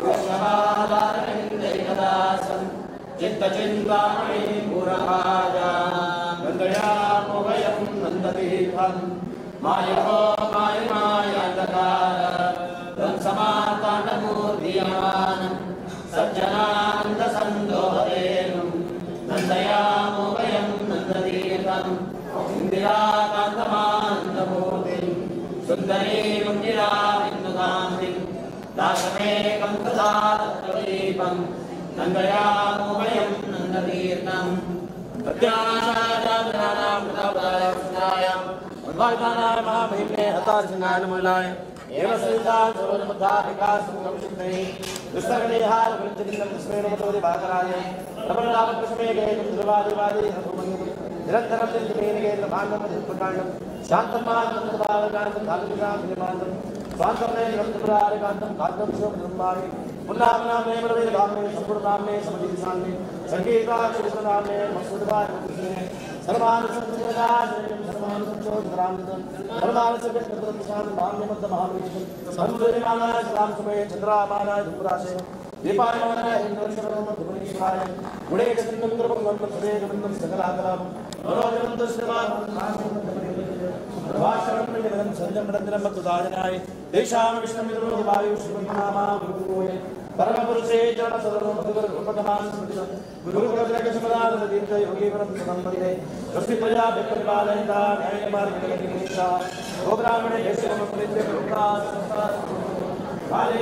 कृष्णमालारविन्दैकदासं चित्तचिन्तामणिं गुणभाजा नन्दयामो वयं नन्दतीर्थं मायहो मायमायान्धकार ध्वंसमाताण्डमूर्तियमानं सज्जनानन्दसन्दोहरेणुं नन्दयामो वयं नन्दतीर्थं इन्दिराकान्तमानन्दमूर्तिं सुन्दरीं निराविन्दुकान्तिं दासमेकं तथा तत्त्वदीपं नन्दयामो वयं नन्दतीर्थं प्रत्याशायां उद्वादानाय महामहिम्ने हतार्षणाय नमोलाय एव श्रीतान् सर्वोन्मद्धाधिकासुखं दुस्तर्गलेहाय वृत्तिलिङ्गं तस्मै नमतो दिवाकराय प्रबललाभप्रशमेकेकं ध्रुवादिवादी हनुमन्यं निरन्तरं दिव्यमेनकेन्द्र भाण्डमधिपुटाण्डं शान्तमानन्दबालकान्तं धातुकान्तं स्वान्तमेन्द्रं कान्तं शिवब्रह्माणि पुन्नामनामे प्रवेदामे सम्पूर्णामे समधिसामे संगीताक्षरितनामे मत्सुदवाय सर्वानुसंसदाशयं सर्वानुसंचोदरामृतं सर्वानुसंगतप्रतिशां भाम्यमद्दमहावेशं संवेदनाय सदांसमये चन्द्रामानाय धूपराशे दीपायमानाय इन्द्रशरणं धूपनीश्वराय गुणेकचन्द्रमङ्गलं सदेवन्दं सकलाकलापं मनोजवन्तस्वामं निवेदनं संजमरन्द्रं भक्तदायनाय तेषां विष्णुमित्रो वायुष्वनामा गुरुये परमपुरुषे चरणसदनं भगवद्गुरुपदमान् स्मृतं गुरुकुलत्रयकसमदानतीर्थ योगीवरं समन्वये स्वस्तिप्रजा विप्रतिपालयन्ता न्यायमार्गनिर्देशा गोब्राह्मणे देशमपरित्य काले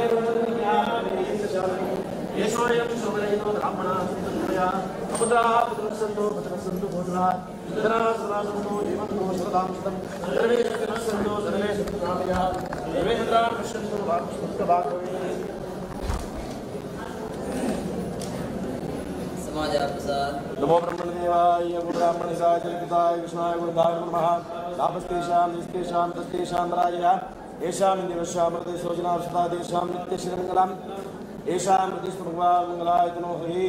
येषोऽयं शोभयितो ब्राह्मणाः सन्तया समुद्राः पुत्रसन्तो भद्रसन्तो भोजनाः इन्द्राः सदासन्तो जीवन्तो शरदां शतं सर्वे सन्तः सर्वे सन्तकामयाः सर्वे चन्द्राः पश्यन्तु भागवते नमो ब्रह्मणदेवाय गुरुब्राह्मणेशाय जगताय कृष्णाय गुरुदाय नमः लाभस्तेषां निस्तेषां तस्तेषां राजया येषां दिवस्यां मृते सोजना सदा देशां नित्यश्रीमङ्गलां येषां मृतिस्तु भगवान् मङ्गलाय तनो हरि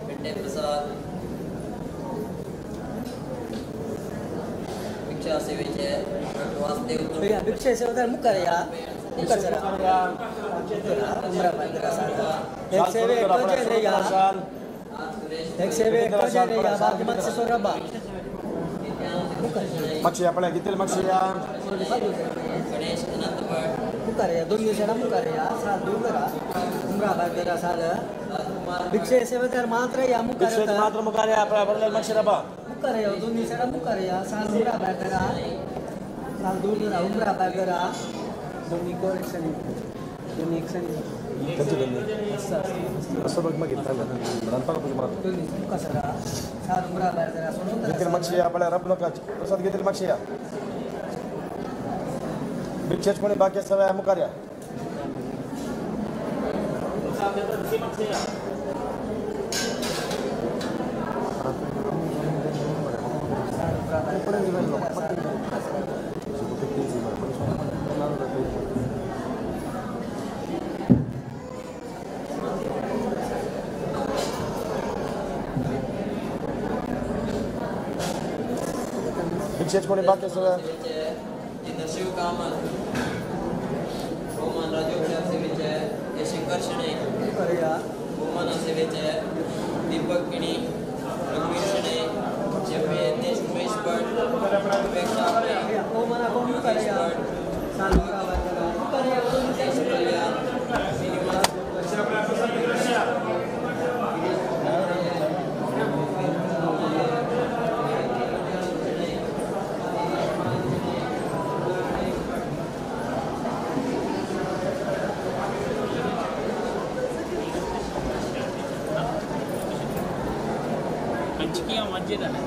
पिंडे प्रसाद भिक्षा सेवेचे वासुदेव भिक्षे सेवदार मुक्करया मुक्करसरा उमरा पंद्रा साला एक सेवे कजे रे या एक सेवे कजे रे या बाकी मत से सोरबा मक्षया पळ्या किती मक्षया गणेश अनंत भट मुखारया 2 दिवसाला मुखारया साल दूर करा उमरा बागरा साल भिक्षे सेवेदार मात्र या भिक्षेत मुखारया मात्र मुखार्या पळल्या मक्षरा बा मुखारया 2 दिवसाला मुखारया साल उमरा बागरा साल दूर करा उमरा बागरा दोन्ही कोरेक्शन दोन्ही एक्शन असं बघ मग घेतला दोन्ही मुखासरा साल उमरा बागरा सोडून घेतील मक्षया पळ्या रब नका प्रसाद घेतील मक्षया भिक्षेच कोणी बाकी सगळ्या मुखार्या भिक्षेच कोणी बाकी सगळ्या जिथं शिवकामत रोमन राजोक्षर सेवेचे हे शंकर शणे मुखारया रोमन सेवेचे दीपक किणी रघुवीर शणे जेपे देश उमेश भट अपेक्षा आपले ओ मना कोण मुखारया साल उमरा बागरा मुखारया 2 देश कल्याण श्रीनिवास ಹಂಚಿಕೆಯ ಮಧ್ಯದಲ್ಲಿ